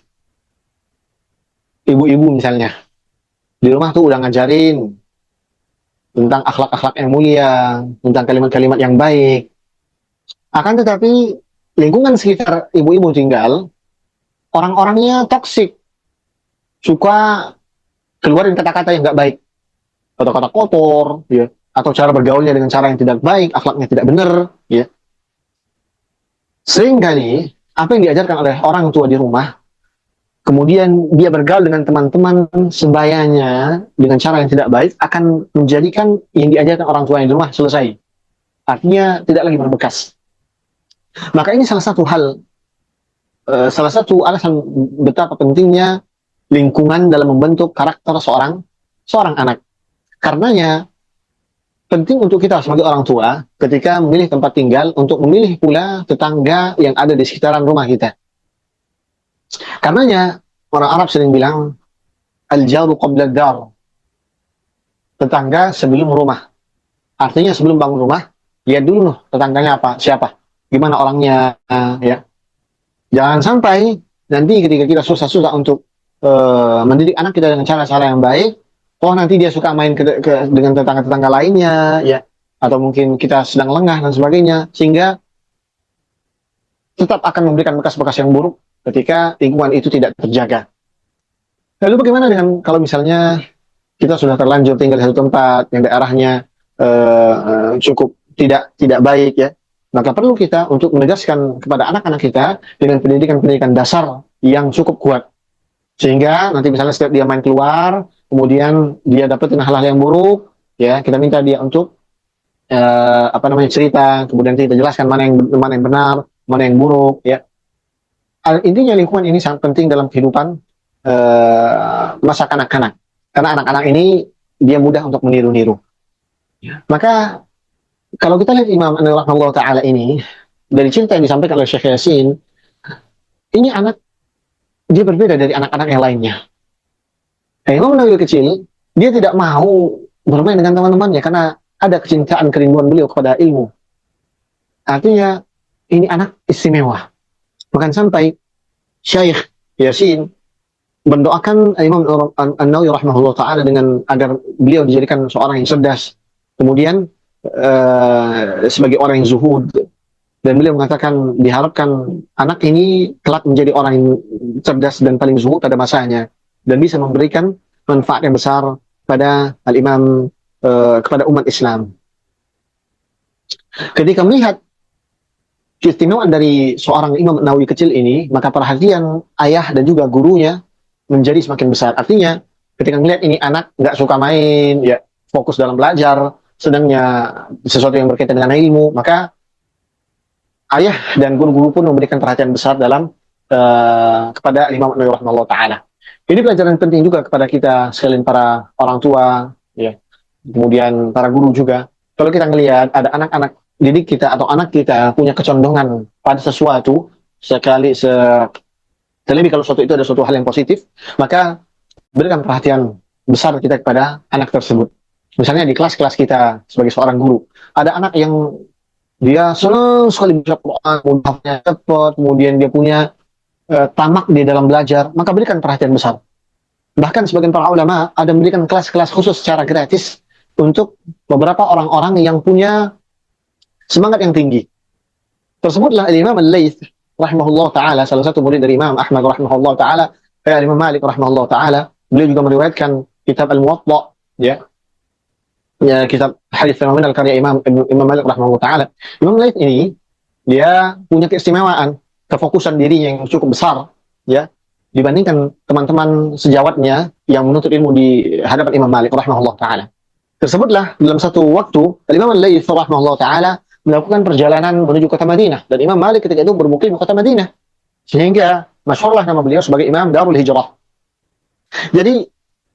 Ibu-ibu misalnya, di rumah tuh udah ngajarin tentang akhlak-akhlak yang mulia, tentang kalimat-kalimat yang baik. Akan tetapi lingkungan sekitar ibu-ibu tinggal, orang-orangnya toksik, suka keluarin kata-kata yang nggak baik, kata-kata kotor, ya, atau cara bergaulnya dengan cara yang tidak baik, akhlaknya tidak benar, ya. Seringkali apa yang diajarkan oleh orang tua di rumah, kemudian dia bergaul dengan teman-teman sebayanya dengan cara yang tidak baik, akan menjadikan yang diajarkan orang tua di rumah selesai. Artinya tidak lagi berbekas. Maka ini salah satu hal, salah satu alasan betapa pentingnya lingkungan dalam membentuk karakter seorang seorang anak. Karenanya penting untuk kita sebagai orang tua ketika memilih tempat tinggal untuk memilih pula tetangga yang ada di sekitaran rumah kita. Karenanya orang Arab sering bilang al-jaru qabla ad-dar. Tetangga sebelum rumah. Artinya sebelum bangun rumah, lihat dulu loh tetangganya apa, siapa, gimana orangnya, ya. Jangan sampai nanti ketika kita susah-susah untuk mendidik anak kita dengan cara-cara yang baik, oh nanti dia suka main dengan tetangga-tetangga lainnya, ya, atau mungkin kita sedang lengah dan sebagainya, sehingga tetap akan memberikan bekas-bekas yang buruk ketika lingkungan itu tidak terjaga. Lalu bagaimana dengan kalau misalnya kita sudah terlanjur tinggal di satu tempat yang daerahnya cukup tidak baik, ya, maka perlu kita untuk menegaskan kepada anak-anak kita dengan pendidikan-pendidikan dasar yang cukup kuat, sehingga nanti misalnya setiap dia main keluar, kemudian dia dapetin hal-hal yang buruk, ya, kita minta dia untuk cerita, kemudian kita jelaskan mana yang benar, mana yang buruk, ya. Intinya lingkungan ini sangat penting dalam kehidupan masa kanak-kanak, karena anak-anak ini dia mudah untuk meniru-niru. Maka kalau kita lihat Imam An-Nawawi rahimahullah taala ini, dari cerita yang disampaikan oleh Syekh Yasin, ini anak dia berbeda dari anak-anak yang lainnya. Imam An-Nawawi kecil, dia tidak mau bermain dengan teman-temannya karena ada kecintaan, kerinduan beliau kepada ilmu. Artinya ini anak istimewa. Bahkan sampai Syekh Yasin mendoakan Imam An-Nawawi rahimahullah taala dengan agar beliau dijadikan seorang yang cerdas, kemudian sebagai orang yang zuhud, dan beliau mengatakan diharapkan anak ini kelak menjadi orang yang cerdas dan paling zuhud pada masanya dan bisa memberikan manfaat yang besar pada al-imam, kepada umat Islam. Ketika melihat keistimewaan dari seorang Imam Nawawi kecil ini, maka perhatian ayah dan juga gurunya menjadi semakin besar. Artinya ketika melihat ini anak nggak suka main, ya, fokus dalam belajar, sedangnya sesuatu yang berkaitan dengan ilmu, maka ayah dan guru-guru pun memberikan perhatian besar dalam kepada Imam Nawawi rahimahullah taala. Ini pelajaran penting juga kepada kita sekalian para orang tua, ya, kemudian para guru juga. Kalau kita melihat ada anak-anak didik kita atau anak kita punya kecondongan pada sesuatu, terlebih kalau sesuatu itu ada suatu hal yang positif, maka berikan perhatian besar kita kepada anak tersebut. Misalnya di kelas-kelas kita sebagai seorang guru, ada anak yang dia senang sekali baca Quran, mudahnya cepat, kemudian dia punya tamak di dalam belajar, maka berikan perhatian besar. Bahkan sebagian para ulama ada memberikan kelas-kelas khusus secara gratis untuk beberapa orang-orang yang punya semangat yang tinggi. Tersebutlah Imam Al-Laits rahimahullah taala, salah satu murid dari Imam Ahmad rahimahullah taala, Imam Malik rahimahullah taala. Beliau juga meriwayatkan kitab Al-Muwatta, ya, kitab hadis fenomenal karya Imam Malik rahimahullah taala. Imam Laits ini dia punya keistimewaan, kefokusan dirinya yang cukup besar, ya, dibandingkan teman-teman sejawatnya yang menuntut ilmu di hadapan Imam Malik rahimahullah taala. Tersebutlah dalam satu waktu Imam Al-Laits rahimahullah taala melakukan perjalanan menuju kota Madinah, dan Imam Malik ketika itu bermukim di kota Madinah, sehingga masyhurlah nama beliau sebagai Imam Darul Hijrah. Jadi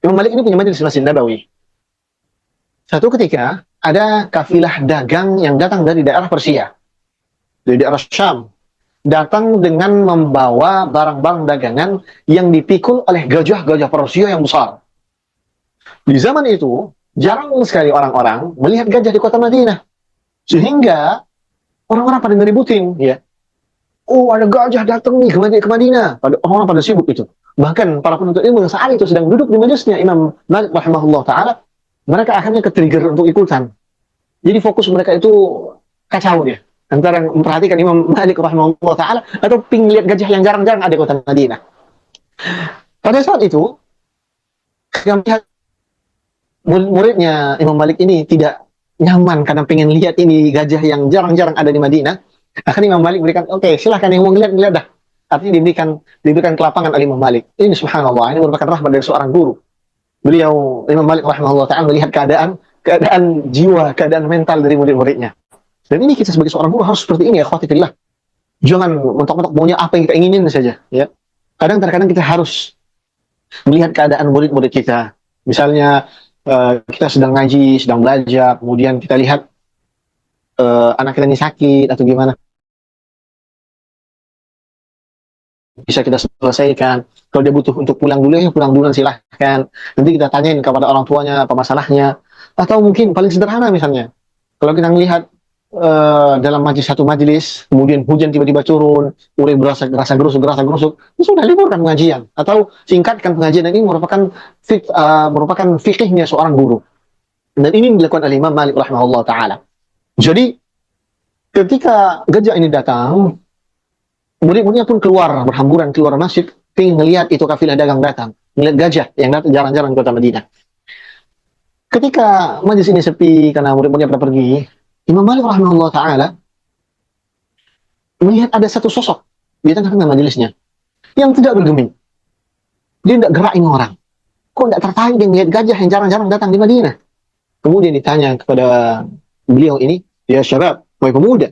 Imam Malik ini punya majelis Masjid Nabawi. Satu ketika ada kafilah dagang yang datang dari daerah Persia, dari daerah Syam, datang dengan membawa barang-barang dagangan yang dipikul oleh gajah-gajah Persia yang besar. Di zaman itu jarang sekali orang-orang melihat gajah di kota Madinah, sehingga orang-orang pada ngeributin, ya, oh ada gajah datang nih ke Madinah. Orang-orang pada sibuk itu. Bahkan para penuntut ilmu yang saat itu sedang duduk di majelisnya Imam Malik rahimahullah taala, mereka akhirnya ke-trigger untuk ikutan. Jadi fokus mereka itu kacau dia. Antara memperhatikan Imam Malik rahimahullah taala atau ping lihat gajah yang jarang-jarang ada di kota Madinah. Pada saat itu, kami lihat murid-muridnya Imam Malik ini tidak nyaman karena pengen lihat ini gajah yang jarang-jarang ada di Madinah. Akhirnya Imam Malik berikan, oke, silahkan yang mau ngeliat dah. Artinya diberikan kelapangan oleh Imam Malik. Ini subhanallah, ini merupakan rahmat dari seorang guru. Beliau Imam Malik rahimahullah ta'ala melihat keadaan jiwa, keadaan mental dari murid-muridnya. Dan ini kita sebagai seorang guru harus seperti ini ya, khawatirillah. Jangan mentok-mentok maunya apa yang kita inginin saja. Ya. Kadang-kadang kita harus melihat keadaan murid-murid kita. Misalnya kita sedang ngaji, sedang belajar, kemudian kita lihat anak kita ini sakit atau gimana, bisa kita selesaikan. Kalau dia butuh untuk pulang dulu, ya pulang dulu, silahkan. Nanti kita tanyain kepada orang tuanya apa masalahnya. Atau mungkin paling sederhana misalnya, kalau kita melihat dalam satu majelis, kemudian hujan tiba-tiba turun, murid berasa gerusuk, itu sudah liburkan pengajian. Atau singkatkan pengajian. Dan ini merupakan fikihnya seorang guru. Dan ini dilakukan oleh Imam Malik rahimahullah ta'ala. Jadi, ketika gajah ini datang, murid-muridnya pun keluar, berhamburan keluar masjid, ingin melihat itu kafilah dagang datang, melihat gajah yang datang jarang-jarang di kota Madinah. Ketika majlis ini sepi karena murid-muridnya pada pergi, Imam Malik rahimahullah ta'ala melihat ada satu sosok di tengah-tengah majelisnya yang tidak bergeming. Dia tidak gerakin orang. Kok tidak tertarik dia melihat gajah yang jarang-jarang datang di Madinah? Kemudian ditanya kepada beliau ini, ya syabab, wahai pemuda,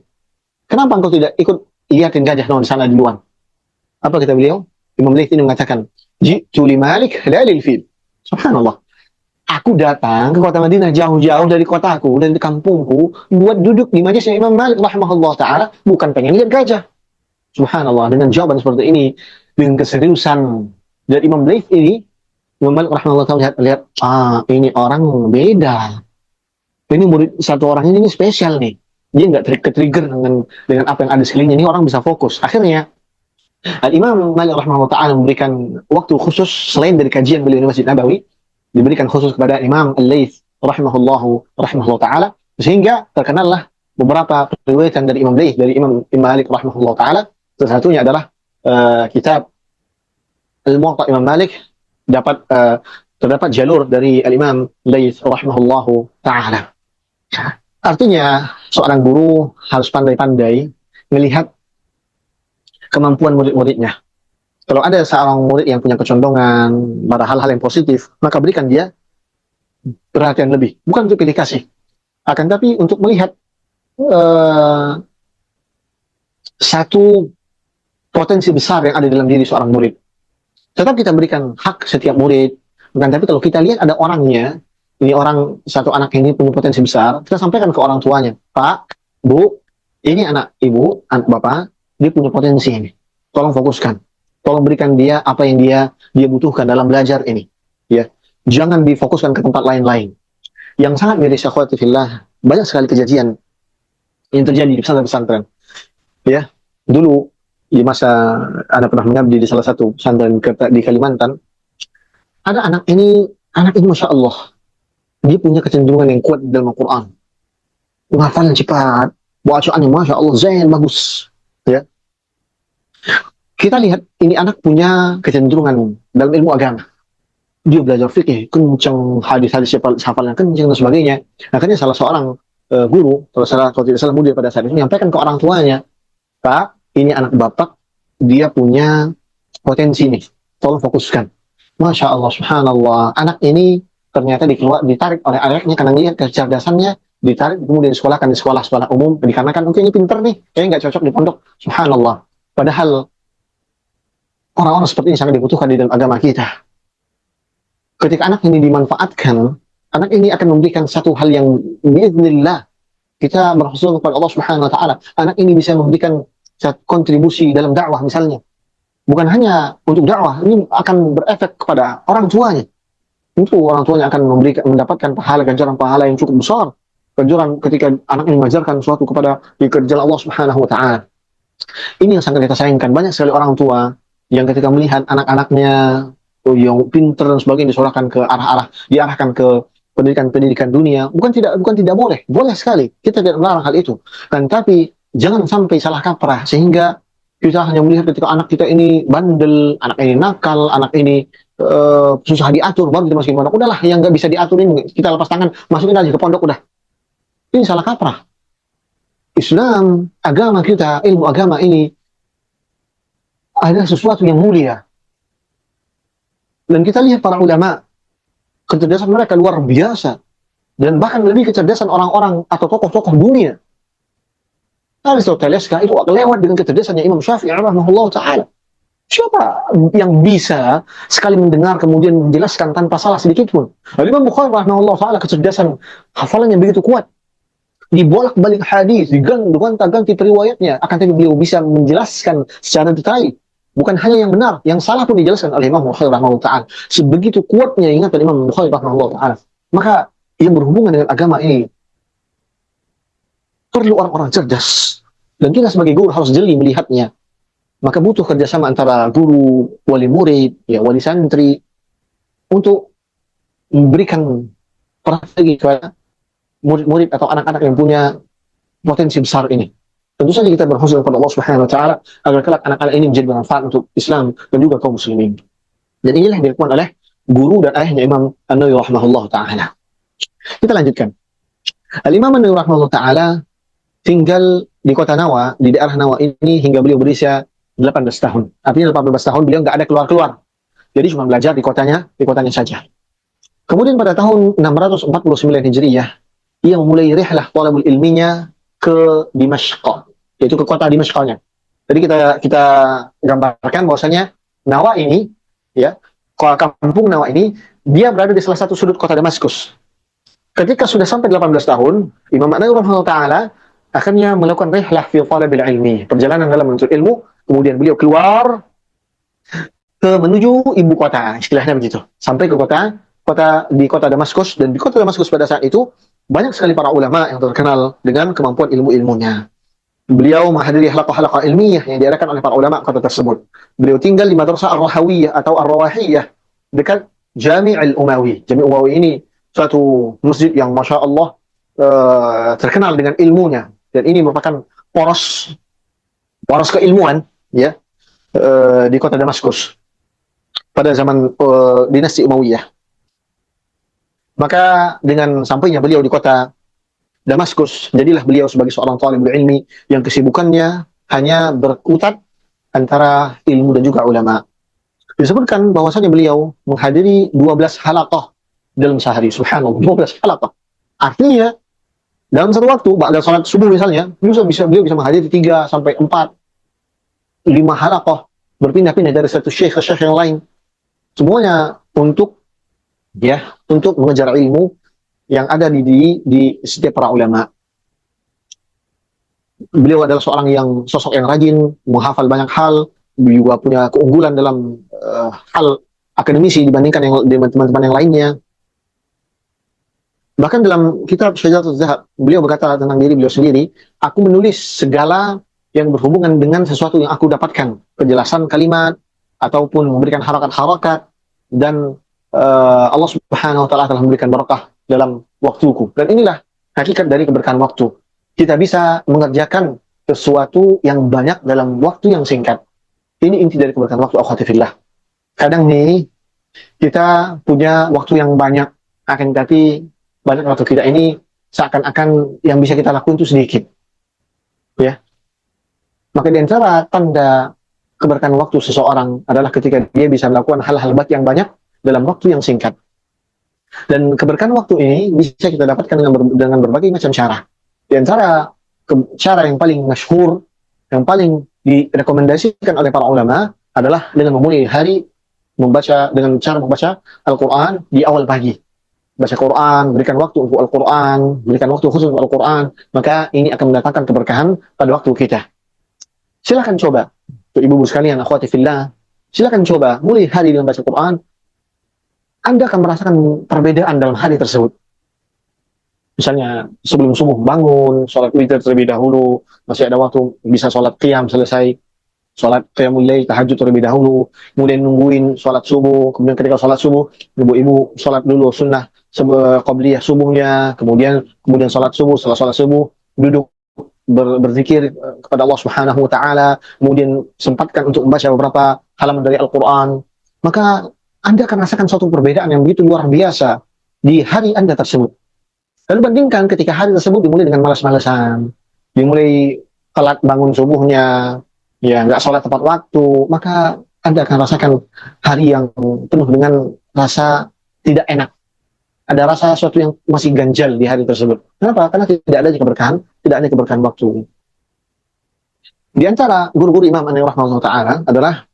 kenapa engkau tidak ikut lihatin gajah di sana di luar? Apa kata beliau? Imam Malik ini mengatakan, ji'tu li Malik la lil fil. Subhanallah. Aku datang ke kota Madinah jauh-jauh dari kotaku dan di kampungku buat duduk di majelisnya Imam Malik rahimahullah taala, bukan pengen lihat gajah. Subhanallah, dengan jawaban seperti ini, dengan keseriusan dari Imam Malik ini, Imam Malik rahimahullah taala lihat, ini orang beda. Ini murid satu orang ini spesial nih. Dia nggak ke-trigger dengan apa yang ada sekelilingnya. Ini orang bisa fokus. Akhirnya Imam Malik rahimahullah taala memberikan waktu khusus selain dari kajian beliau di Masjid Nabawi, diberikan khusus kepada Imam Al-Laits rahimahullah taala, sehingga terkenallah beberapa riwayatan dari Imam Laits, dari Imam Malik rahimahullah taala. Salah satunya adalah kitab Al-Muwatta Imam Malik, terdapat jalur dari Al-Imam Laits rahimahullah taala. Artinya seorang guru harus pandai-pandai melihat kemampuan murid-muridnya. Kalau ada seorang murid yang punya kecondongan pada hal-hal yang positif, maka berikan dia perhatian lebih. Bukan untuk pilih kasih, akan tapi untuk melihat satu potensi besar yang ada dalam diri seorang murid. Tetap kita berikan hak setiap murid, bukan tapi kalau kita lihat ada orangnya, ini satu anak ini punya potensi besar, kita sampaikan ke orang tuanya, Pak, Bu, ini anak ibu, anak bapak, dia punya potensi ini. Tolong fokuskan. Tolong berikan dia apa yang dia butuhkan dalam belajar ini. Ya, jangan difokuskan ke tempat lain-lain. Yang sangat miris akhwati fillah, banyak sekali kejadian yang terjadi di pesantren-pesantren. Ya, dulu di masa Anda pernah mengabdi di salah satu pesantren di Kalimantan, ada anak ini masya Allah, dia punya kecenderungan yang kuat dalam Al-Quran. Penghafalnya cepat, bacaannya masya Allah zain, bagus. Ya, kita lihat ini anak punya kecenderungan dalam ilmu agama. Dia belajar fikih, kencang, hadis-hadis hafalan kencang dan sebagainya. Akhirnya salah seorang guru, kalau tidak salah muda pada saat itu, menyampaikan ke orang tuanya, Pak, ini anak bapak, dia punya potensi nih, tolong fokuskan. Masya Allah, subhanallah, anak ini ternyata ditarik oleh ayahnya karena lihat kecerdasannya, ditarik kemudian disekolahkan di sekolah-sekolah umum, dikarenakan mungkin ini pinter nih, kayaknya nggak cocok di pondok. Subhanallah. Padahal orang-orang seperti ini sangat dibutuhkan di dalam agama kita. Ketika anak ini dimanfaatkan, anak ini akan memberikan satu hal yang biiznillah kita berkhusnul kepada Allah Subhanahu wa taala. Anak ini bisa memberikan kontribusi dalam dakwah misalnya. Bukan hanya untuk dakwah, ini akan berefek kepada orang tuanya. Tentu orang tuanya akan mendapatkan ganjaran pahala yang cukup besar. Ganjaran ketika anak ini mengajarkan sesuatu kepada di jalan Allah Subhanahu wa taala. Ini yang sangat kita sayangkan. Banyak sekali orang tua yang ketika melihat anak-anaknya yang pinter dan sebagainya diarahkan ke arah-arah, diarahkan ke pendidikan-pendidikan dunia. Bukan tidak boleh, boleh sekali. Kita tidak melarang hal itu. Kan tapi jangan sampai salah kaprah sehingga kita hanya melihat ketika anak kita ini bandel, anak ini nakal, anak ini susah diatur, baru kita masukin pondok. Udahlah, yang nggak bisa diatur ini kita lepas tangan, masukin aja ke pondok udah. Ini salah kaprah. Islam, agama kita, ilmu agama ini adalah sesuatu yang mulia. Dan kita lihat para ulama, kecerdasan mereka luar biasa. Dan bahkan lebih kecerdasan orang-orang atau tokoh-tokoh dunia. Aristoteles itu lewat dengan kecerdasannya Imam Syafi'i rahimahullah ta'ala. Siapa yang bisa sekali mendengar kemudian menjelaskan tanpa salah sedikit pun? Imam Bukhari rahimahullah ta'ala kecerdasan hafalannya begitu kuat. Dibolak-balik hadis, digonta-ganti periwayatnya, akan tapi beliau bisa menjelaskan secara detail. Bukan hanya yang benar, yang salah pun dijelaskan oleh Imam Bukhari rahimahullah ta'ala. Sebegitu kuatnya ingatan Imam Bukhari rahimahullah ta'ala. Maka yang berhubungan dengan agama ini perlu orang-orang cerdas. Dan kita sebagai guru harus jeli melihatnya. Maka butuh kerjasama antara guru, wali murid, ya, wali santri, untuk memberikan strategi kepada murid-murid atau anak-anak yang punya potensi besar ini. Tentu saja kita berhusnuzon kepada Allah Subhanahu wa taala agar kelak anak-anak ini menjadi bermanfaat untuk Islam dan juga kaum muslimin. Dan inilah yang dilakukan oleh guru dan ayahnya Imam An-Nawawi rahimahullah taala. Kita lanjutkan. Al-Imam An-Nawawi rahimahullah taala tinggal di kota Nawa, di daerah Nawa ini hingga beliau berusia 18 tahun. Artinya 18 tahun beliau nggak ada keluar-keluar. Jadi cuma belajar di kotanya saja. Kemudian pada tahun 649 Hijriyah, ia memulai rihlah talabul ilminya ke Dimashq, yaitu ke kota Dimashqnya. Jadi kita gambarkan bahwasanya Nawa ini, ya, kampung Nawa ini, dia berada di salah satu sudut kota Damaskus. Ketika sudah sampai 18 tahun, Imam An-Nawawi rahimahullah taala akhirnya melakukan rihlah fi talabil ilmi, perjalanan dalam menuntut ilmu. Kemudian beliau keluar menuju ibu kota, istilahnya begitu, sampai ke kota Damaskus. Dan di kota Damaskus pada saat itu banyak sekali para ulama yang terkenal dengan kemampuan ilmu-ilmunya. Beliau menghadiri halaqah-halaqah ilmiah yang diadakan oleh para ulama kota tersebut. Beliau tinggal di Madrasah Ar-Rahawiyah atau Ar-Rawahiyah dekat Jami' Al-Umawi. Jami' Umawi ini suatu masjid yang masya Allah terkenal dengan ilmunya, dan ini merupakan poros keilmuan, ya, di kota Damaskus pada zaman dinasti Umayyah. Maka dengan sampainya beliau di kota Damaskus, jadilah beliau sebagai seorang talibul ilmi yang kesibukannya hanya berkutat antara ilmu dan juga ulama. Disebutkan bahwasanya beliau menghadiri 12 halaqah dalam sehari. Subhanallah, 12 halaqah. Artinya dalam satu waktu, ba'da salat subuh misalnya, beliau bisa menghadiri 3 sampai 4, 5 halaqah, berpindah-pindah dari satu syekh ke syekh yang lain. Semuanya untuk mengejar ilmu yang ada di setiap para ulama. Beliau adalah sosok yang rajin, menghafal banyak hal, juga punya keunggulan dalam hal akademisi dibandingkan teman-teman yang lainnya. Bahkan dalam kitab Syajaratul Zahab, beliau berkata tentang diri beliau sendiri, aku menulis segala yang berhubungan dengan sesuatu yang aku dapatkan, penjelasan kalimat, ataupun memberikan harakat-harakat, dan Allah Subhanahu wa taala telah memberikan barakah dalam waktuku. Dan inilah hakikat dari keberkahan waktu. Kita bisa mengerjakan sesuatu yang banyak dalam waktu yang singkat. Ini inti dari keberkahan waktu, akhwati fillah. Kadang nih kita punya waktu yang banyak, akan tapi banyak waktu kita ini seakan-akan yang bisa kita lakukan itu sedikit. Ya. Maka di antara tanda keberkahan waktu seseorang adalah ketika dia bisa melakukan hal-hal baik yang banyak dalam waktu yang singkat. Dan keberkahan waktu ini bisa kita dapatkan dengan berbagai macam cara. Di antara cara yang paling masyhur, yang paling direkomendasikan oleh para ulama adalah dengan memulai hari dengan cara membaca Al-Quran di awal pagi. Baca Quran, berikan waktu untuk Al-Quran, berikan waktu khusus untuk Al-Quran, maka ini akan mendatangkan keberkahan pada waktu kita. Silakan coba, untuk ibu-ibu sekalian, akhwati fillah, silakan coba mulai hari dengan baca Quran. Anda akan merasakan perbedaan dalam hari tersebut. Misalnya sebelum subuh bangun, sholat witir terlebih dahulu, masih ada waktu bisa sholat qiyam selesai, sholat qiyamul lail, tahajud terlebih dahulu, kemudian nungguin sholat subuh, kemudian ketika sholat subuh, ibu-ibu sholat dulu sunnah qabliyah subuhnya, kemudian sholat subuh, setelah sholat subuh, duduk berzikir kepada Allah Subhanahu wa taala, kemudian sempatkan untuk membaca beberapa halaman dari Al-Qur'an, maka Anda akan rasakan suatu perbedaan yang begitu luar biasa di hari Anda tersebut. Lalu bandingkan ketika hari tersebut dimulai dengan malas-malasan, dimulai telat bangun subuhnya, ya nggak sholat tepat waktu, maka Anda akan rasakan hari yang penuh dengan rasa tidak enak. Ada rasa sesuatu yang masih ganjal di hari tersebut. Kenapa? Karena tidak ada keberkahan, tidak ada keberkahan waktu. Di antara guru-guru Imam An-Nawawi rahimahullah taala adalah,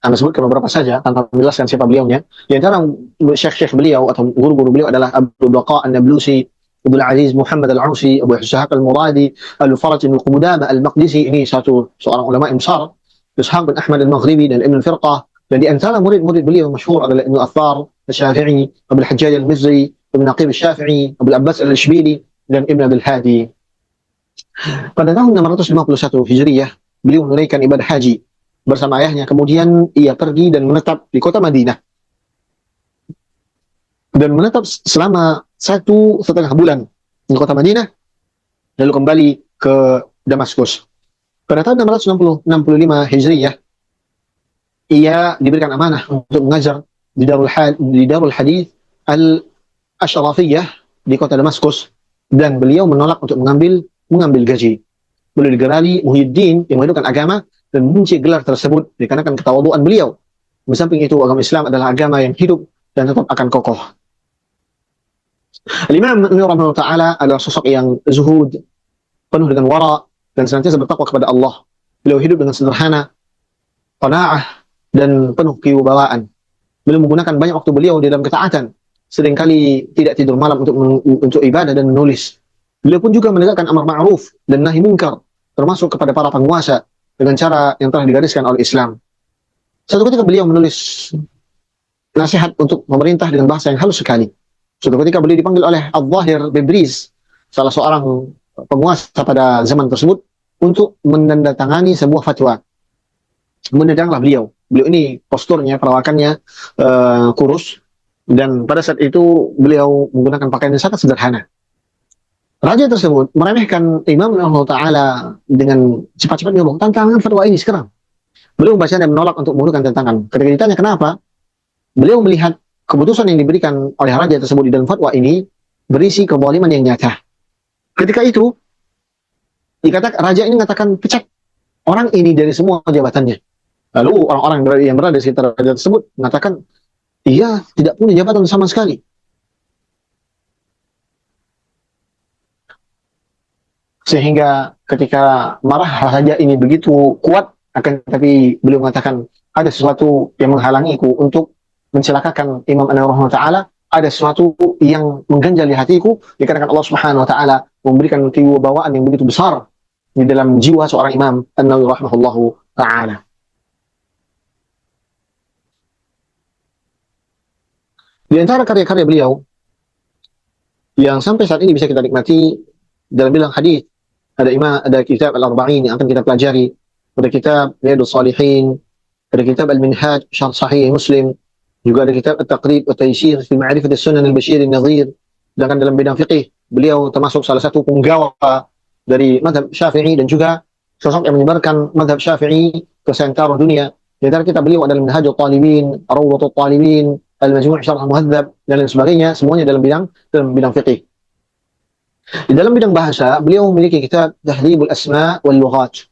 Anda sebutkan beberapa saja tanpa menjelaskan siapa beliaunya. Di antara syekh-syekh beliau atau guru-guru beliau adalah Abdul Baqa An-Nablusi, Abdul Aziz Muhammad Al-Ausi, Abu Ishaq Al-Muradi, Al-Faraj Al-Qudama Al-Maqdisi. Ini seorang ulama yang besar. Ishaq bin Ahmad Al-Maghribi dan Ibn Al-Firqah. Dan di antara murid-murid beliau masyhur adalah Ibn Al-Athar Al-Syafi'i, Abu Al-Hajjaj Al-Mizri, Ibn Aqib Al-Syafi'i, Abu Al-Abbas Al-Ishbili, dan Ibn Abdul Hadi. Pada tahun 651 Hijriyah, beliau menunaikan ibadah haji bersama ayahnya. Kemudian ia pergi dan menetap di kota Madinah. Dan menetap selama 1,5 bulan di kota Madinah, lalu kembali ke Damaskus. Pada tahun 665 Hijriyah, ia diberikan amanah untuk mengajar di Darul Hadith Al-Ashrafiyah di kota Damaskus, dan beliau menolak untuk mengambil gaji. Beliau digelari Muhyiddin, yang menghidupkan agama, dan membenci gelar tersebut dikarenakan ketawaduan beliau. Di samping itu, agama Islam adalah agama yang hidup dan tetap akan kokoh. Imam An-Nawawi rahimahullah taala adalah sosok yang zuhud, penuh dengan wara, dan senantiasa bertakwa kepada Allah. Beliau hidup dengan sederhana, qanaah, dan penuh kewibawaan. Beliau menggunakan banyak waktu beliau di dalam ketaatan, seringkali tidak tidur malam untuk ibadah dan menulis. Beliau pun juga menegakkan amar ma'ruf dan nahi munkar, termasuk kepada para penguasa, dengan cara yang telah digariskan oleh Islam. Suatu ketika beliau menulis nasihat untuk pemerintah dengan bahasa yang halus sekali. Suatu ketika beliau dipanggil oleh Al-Zahir Bebriz, salah seorang penguasa pada zaman tersebut, untuk menandatangani sebuah fatwa. Mendatanglah beliau. Beliau ini posturnya, perawakannya kurus, dan pada saat itu beliau menggunakan pakaian yang sangat sederhana. Raja tersebut meremehkan Imam Allah Ta'ala dengan cepat-cepat ngomong, tantangan fatwa ini sekarang. Beliau membaca dan menolak untuk menurunkan tantangan. Ketika ditanya kenapa, beliau melihat keputusan yang diberikan oleh raja tersebut di dalam fatwa ini berisi kezaliman yang nyata. Ketika itu, raja ini mengatakan, pecat orang ini dari semua jabatannya. Lalu orang-orang yang berada di sekitar raja tersebut mengatakan, ia tidak punya jabatan sama sekali. Sehingga ketika marah raja ini begitu kuat, akan tetapi beliau mengatakan, ada sesuatu yang menghalangiku untuk mencelakakan Imam An-Nawawi Ta'ala, ada sesuatu yang mengganjal di hatiku, dikarenakan Allah Subhanahu Wa Ta'ala memberikan kewibawaan yang begitu besar di dalam jiwa seorang Imam An-Nawawi Rahimahullahu Ta'ala. Di antara karya-karya beliau yang sampai saat ini bisa kita nikmati dalam bidang hadis, ada kitab Al-Arba'in yang akan kita pelajari, ada kitab Riyadhus Shalihin, ada kitab Al-Minhaj Syarh Sahih Muslim, juga ada kitab At-Taqrib wa Taysir fi Ma'rifat As-Sunan Al-Bashir An-Nadhir. Dan dalam bidang fiqih, beliau termasuk salah satu penggawa dari mazhab Syafi'i, dan juga sosok yang menyebarkan mazhab Syafi'i ke seantero dunia. Di antara kitab beliau adalah Minhajul Talibin, Rawdatul Talibin, Al-Majmu' Syarh Al-Muhadzab, dan lain sebagainya, semuanya dalam bidang fiqih. Di dalam bidang bahasa, beliau memiliki kitab Tahdhibul Asma' wal Lughat.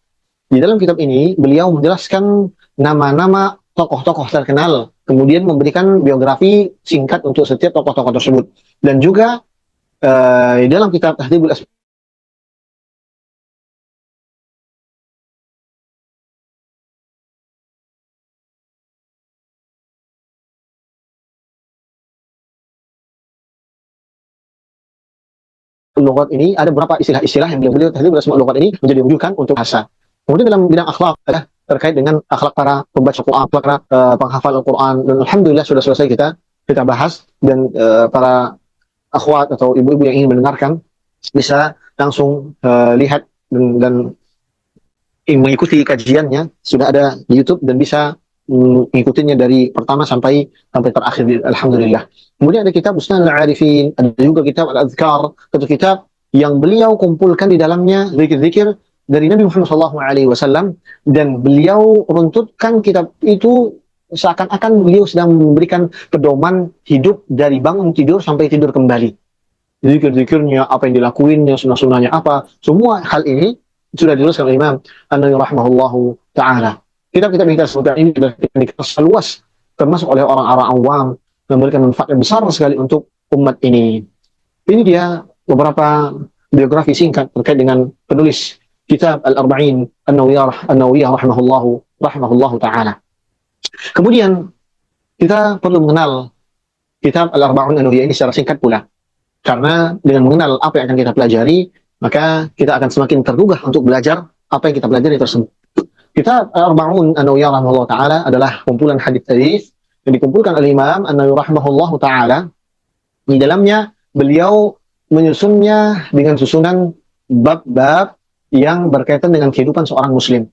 Di dalam kitab ini, beliau menjelaskan nama-nama tokoh-tokoh terkenal, kemudian memberikan biografi singkat untuk setiap tokoh-tokoh tersebut. Dan juga di dalam kitab Tahdhibul Asma' Lughat ini ada beberapa istilah-istilah yang beliau Tahdhibul Asma' wal Lughat ini menjadi rujukan untuk bahasa. Kemudian dalam bidang akhlak adalah terkait dengan akhlak para pembaca Quran, akhlak para penghafal Al-Quran, dan alhamdulillah sudah selesai kita bahas, dan para akhwat atau ibu-ibu yang ingin mendengarkan bisa langsung lihat dan mengikuti kajiannya, sudah ada di YouTube dan bisa mengikutinya dari pertama sampai terakhir, alhamdulillah. Kemudian ada kitab Busnul Arifin, ada juga kitab Al-Adhkar, satu kitab yang beliau kumpulkan di dalamnya zikir-zikir dari Nabi Muhammad SAW, dan beliau runtutkan kitab itu seakan-akan beliau sedang memberikan pedoman hidup dari bangun tidur sampai tidur kembali. Zikir-zikirnya, apa yang dilakuinnya, sunnah-sunnahnya apa, semua hal ini sudah dijelaskan oleh Imam An-Nawawi rahimahullahu taala. Kitab-kitab yang kita sebutkan ini sudah dikenal luas, termasuk oleh orang-orang awam, memberikan manfaat yang besar sekali untuk umat ini. Ini dia beberapa biografi singkat terkait dengan penulis kitab Al-Arba'in An-Nawawiyah rahimahullahu taala. Kemudian kita perlu mengenal kitab Al-Arba'un An-Nawawiyah ini secara singkat pula. Karena dengan mengenal apa yang akan kita pelajari, maka kita akan semakin tergugah untuk belajar apa yang kita pelajari tersebut. Kitab Al-Arba'un An-Nawawiyah rahimahullah ta'ala adalah kumpulan hadis-hadis yang dikumpulkan oleh Imam An-Nawawi rahimahullah ta'ala. Di dalamnya beliau menyusunnya dengan susunan bab-bab yang berkaitan dengan kehidupan seorang muslim.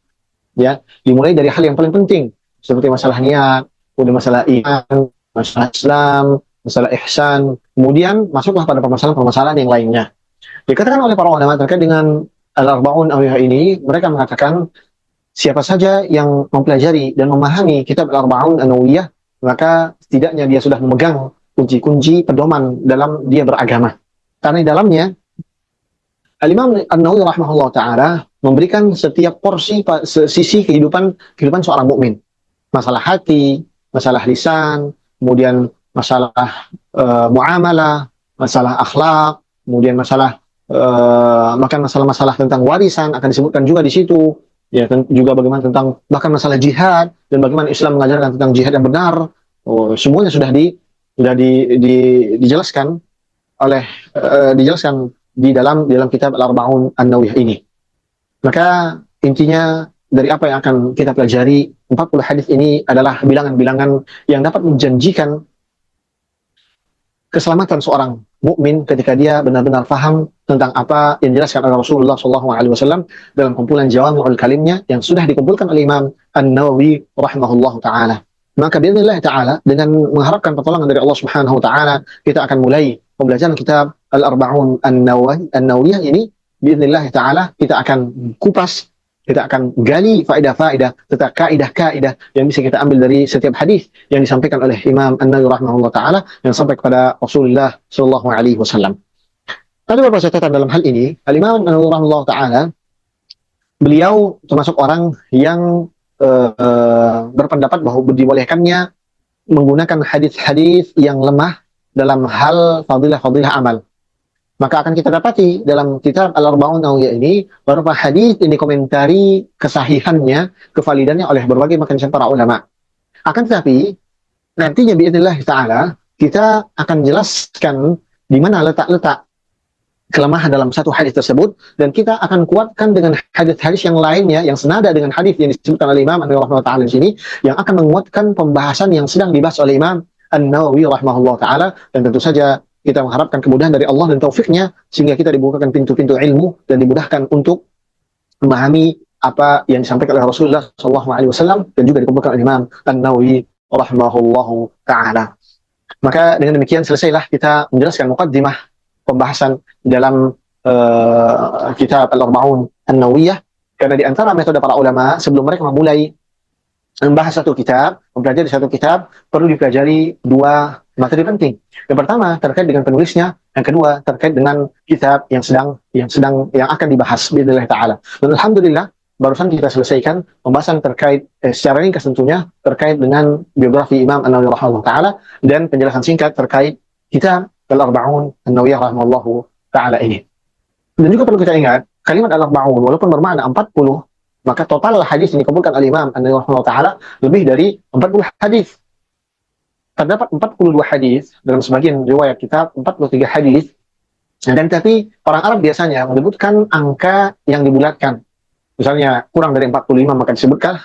Ya, dimulai dari hal yang paling penting seperti masalah niat, kemudian masalah iman, masalah Islam, masalah ihsan, kemudian masuklah pada permasalahan-permasalahan yang lainnya. Dikatakan oleh para ulama terkait dengan Al-Arba'un Nawawiyah ini, mereka mengatakan siapa saja yang mempelajari dan memahami kitab Al-Arba'un Nawawiyah, maka setidaknya dia sudah memegang kunci-kunci pedoman dalam dia beragama. Karena di dalamnya Al-Imam An-Nawawi rahimahullah ta'ala memberikan setiap porsi sisi kehidupan seorang mukmin. Masalah hati, masalah lisan, kemudian masalah muamalah, masalah akhlak, kemudian bahkan masalah-masalah tentang warisan akan disebutkan juga di situ. Ya, juga bagaimana tentang bahkan masalah jihad dan bagaimana Islam mengajarkan tentang jihad yang benar. Semuanya sudah dijelaskan dijelaskan di dalam kitab Al-Arba'un An-Nawawiyah ini. Maka intinya dari apa yang akan kita pelajari, 40 hadis ini adalah bilangan-bilangan yang dapat menjanjikan keselamatan seorang mukmin ketika dia benar-benar paham tentang apa yang dijelaskan oleh Rasulullah SAW dalam kumpulan Jawami'ul Kalimnya yang sudah dikumpulkan oleh Imam An-Nawawi rahimahullahu taala. Maka biidznillah taala, dengan mengharapkan pertolongan dari Allah Subhanahu wa taala, kita akan mulai pembelajaran kitab Al-Arba'un An-Nawawiyah ini. Biidznillah taala kita akan kupas, kita akan gali faedah-faedah tentang kaidah-kaidah yang bisa kita ambil dari setiap hadis yang disampaikan oleh Imam An-Nawawi rahimahullah taala yang sampai kepada Rasulullah sallallahu alaihi wasallam. Ada beberapa catatan dalam hal ini. Al-Imam An-Nawawi rahimahullah taala, beliau termasuk orang yang berpendapat bahwa dibolehkannya menggunakan hadis-hadis yang lemah dalam hal fadilah-fadilah amal. Maka akan kita dapati dalam kitab Al-Arba'un Nawawiyah ini beberapa hadis yang dikomentari kesahihannya, kevalidannya oleh berbagai macam para ulama. Akan tetapi nantinya biidznillah taala kita akan jelaskan di mana letak-letak kelemahan dalam satu hadis tersebut, dan kita akan kuatkan dengan hadis-hadis yang lainnya yang senada dengan hadis yang disebutkan oleh Imam An-Nawawi rahimahullah taala di sini, yang akan menguatkan pembahasan yang sedang dibahas oleh Imam An-Nawawi rahimahullah taala. Dan tentu saja kita mengharapkan kemudahan dari Allah dan taufiknya sehingga kita dibukakan pintu-pintu ilmu dan dimudahkan untuk memahami apa yang disampaikan oleh Rasulullah SAW dan juga dikumpulkan oleh Imam An-Nawawi rahimahullahu taala. Maka dengan demikian selesailah kita menjelaskan muqaddimah pembahasan dalam kitab Al-Arba'un An-Nawawiyah. Karena di antara metode para ulama sebelum mereka memulai membahas satu kitab, mempelajari satu kitab, perlu dipelajari dua materi penting. Yang pertama terkait dengan penulisnya, yang kedua terkait dengan kitab yang akan dibahas biidznillah taala. Dan alhamdulillah barusan kita selesaikan pembahasan terkait secara ringkas tentunya terkait dengan biografi Imam An-Nawawi rahimahullah taala dan penjelasan singkat terkait kitab Al-Arba'un An-Nawawiyah rahimahullahu taala ini. Dan juga perlu kita ingat, kalimat Al-Arba'un walaupun bermakna 40, maka total hadis yang dikumpulkan oleh Imam An-Nawawi rahimahullah taala lebih dari 40 hadis. Terdapat 42 hadis dalam sebagian riwayat kitab, 43 hadis. Dan tapi orang Arab biasanya menyebutkan angka yang dibulatkan. Misalnya kurang dari 45 maka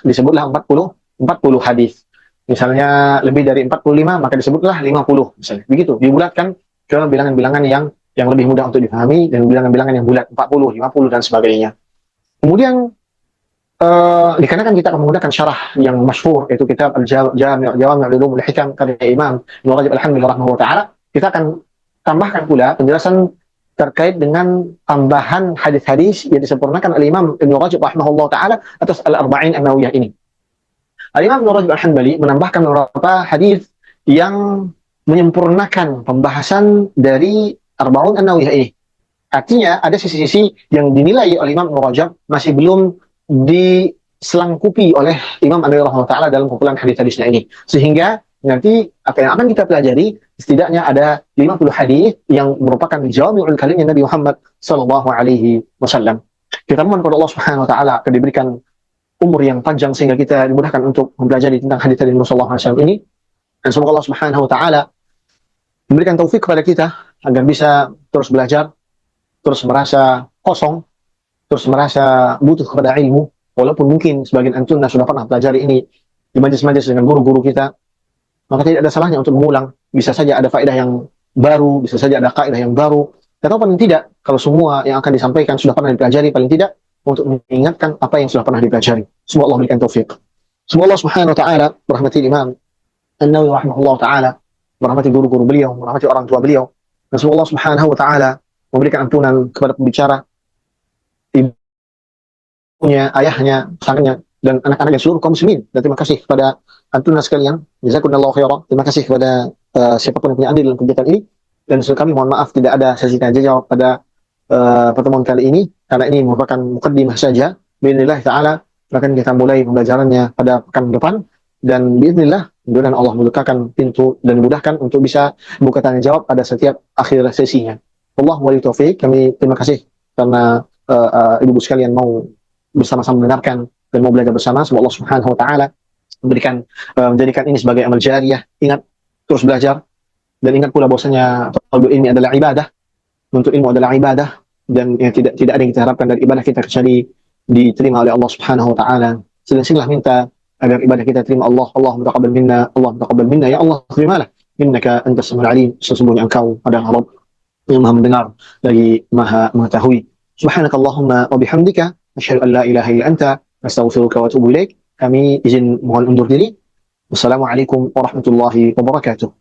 disebutlah 40 hadis. Misalnya lebih dari 45 maka disebutlah 50 misalnya. Begitu, dibulatkan ke bilangan-bilangan yang yang lebih mudah untuk dipahami, dan bilangan-bilangan yang bulat 40, 50 dan sebagainya. Kemudian dikarenakan kita akan menggunakan syarah yang masyhur, yaitu kitab Al-Jami' Ulumul Hikam karya Imam Ibnu Rajab Al-Hanbali rahimahullah taala, kita akan tambahkan pula penjelasan terkait dengan tambahan hadis-hadis yang disempurnakan oleh Imam Ibnu Rajab rahimahullah taala atas Al-Arba'in An-Nawawiyah ini. Al-Imam Ibnu Rajab Al-Hanbali menambahkan beberapa hadis yang menyempurnakan pembahasan dari Arba'un An-Nawawiyah ini. Artinya ada sisi-sisi yang dinilai oleh Imam Ibnu Rajab masih belum diselangkupi oleh Imam An-Nawawi rahimahullah taala dalam kumpulan hadis-hadisnya ini. Sehingga nanti apa yang akan kita pelajari setidaknya ada 50 hadis yang merupakan jawami'ul kalimnya Nabi Muhammad sallallahu alaihi wasallam. Kita mohon kepada Allah Subhanahu wa taala agar diberikan umur yang panjang sehingga kita dimudahkan untuk mempelajari tentang hadis dari Rasulullah SAW ini. Dan semoga Allah Subhanahu wa taala memberikan taufik kepada kita agar bisa terus belajar, terus merasa kosong, terus merasa butuh kepada ilmu, walaupun mungkin sebagian antunna sudah pernah pelajari ini di majelis-majelis dengan guru-guru kita, maka tidak ada salahnya untuk mengulang. Bisa saja ada faedah yang baru, bisa saja ada kaidah yang baru, atau paling tidak, kalau semua yang akan disampaikan sudah pernah dipelajari, paling tidak untuk mengingatkan apa yang sudah pernah dipelajari. Semoga Allah memberikan taufik. Semoga Allah Subhanahu wa taala merahmati Imam An-Nawawi rahimahullah taala, merahmati guru-guru beliau, merahmati orang tua beliau, dan semoga Allah Subhanahu wa taala memberikan ampunan kepada pembicara, ibunya, ayahnya, pasangannya, dan anak-anaknya seluruh kaum muslimin. Dan terima kasih kepada antunna sekalian. Jazakumullahu khairan. Terima kasih kepada siapapun yang punya andil dalam kegiatan ini. Dan kami mohon maaf tidak ada sesi tanya jawab pada pertemuan kali ini, karena ini merupakan mukaddimah saja. Bismillah taala akan kita mulai pembelajarannya pada pekan depan, dan bismillah mudah-mudahan Allah membukakan pintu dan memudahkan untuk bisa buka tanya jawab pada setiap akhir sesinya. Wallahu wali taufik. Kami terima kasih karena ibu-ibu sekalian mau bersama-sama mendengarkan dan mau belajar bersama. Semoga Allah Subhanahu wa taala memberikan menjadikan ini sebagai amal jariyah. Ingat terus belajar, dan ingat pula bahwasanya talabul ilmi adalah ibadah. Menuntut ilmu adalah ibadah, dan tidak ada yang kita harapkan dari ibadah kita kecuali diterima oleh Allah Subhanahu wa taala. Sering-seringlah minta agar ibadah kita terima Allah. Allah taqabbal minna, Allah taqabbal minna, ya Allah terimalah. Innaka antas samiul alim, sesungguhnya engkau adalah Rabb yang Maha mendengar lagi Maha mengetahui. Subhanakallahumma wa bihamdika asyhadu an la ilaha illa anta astaghfiruka wa atubu ilaik. Kami izin mohon undur diri. Wassalamualaikum warahmatullahi wabarakatuh.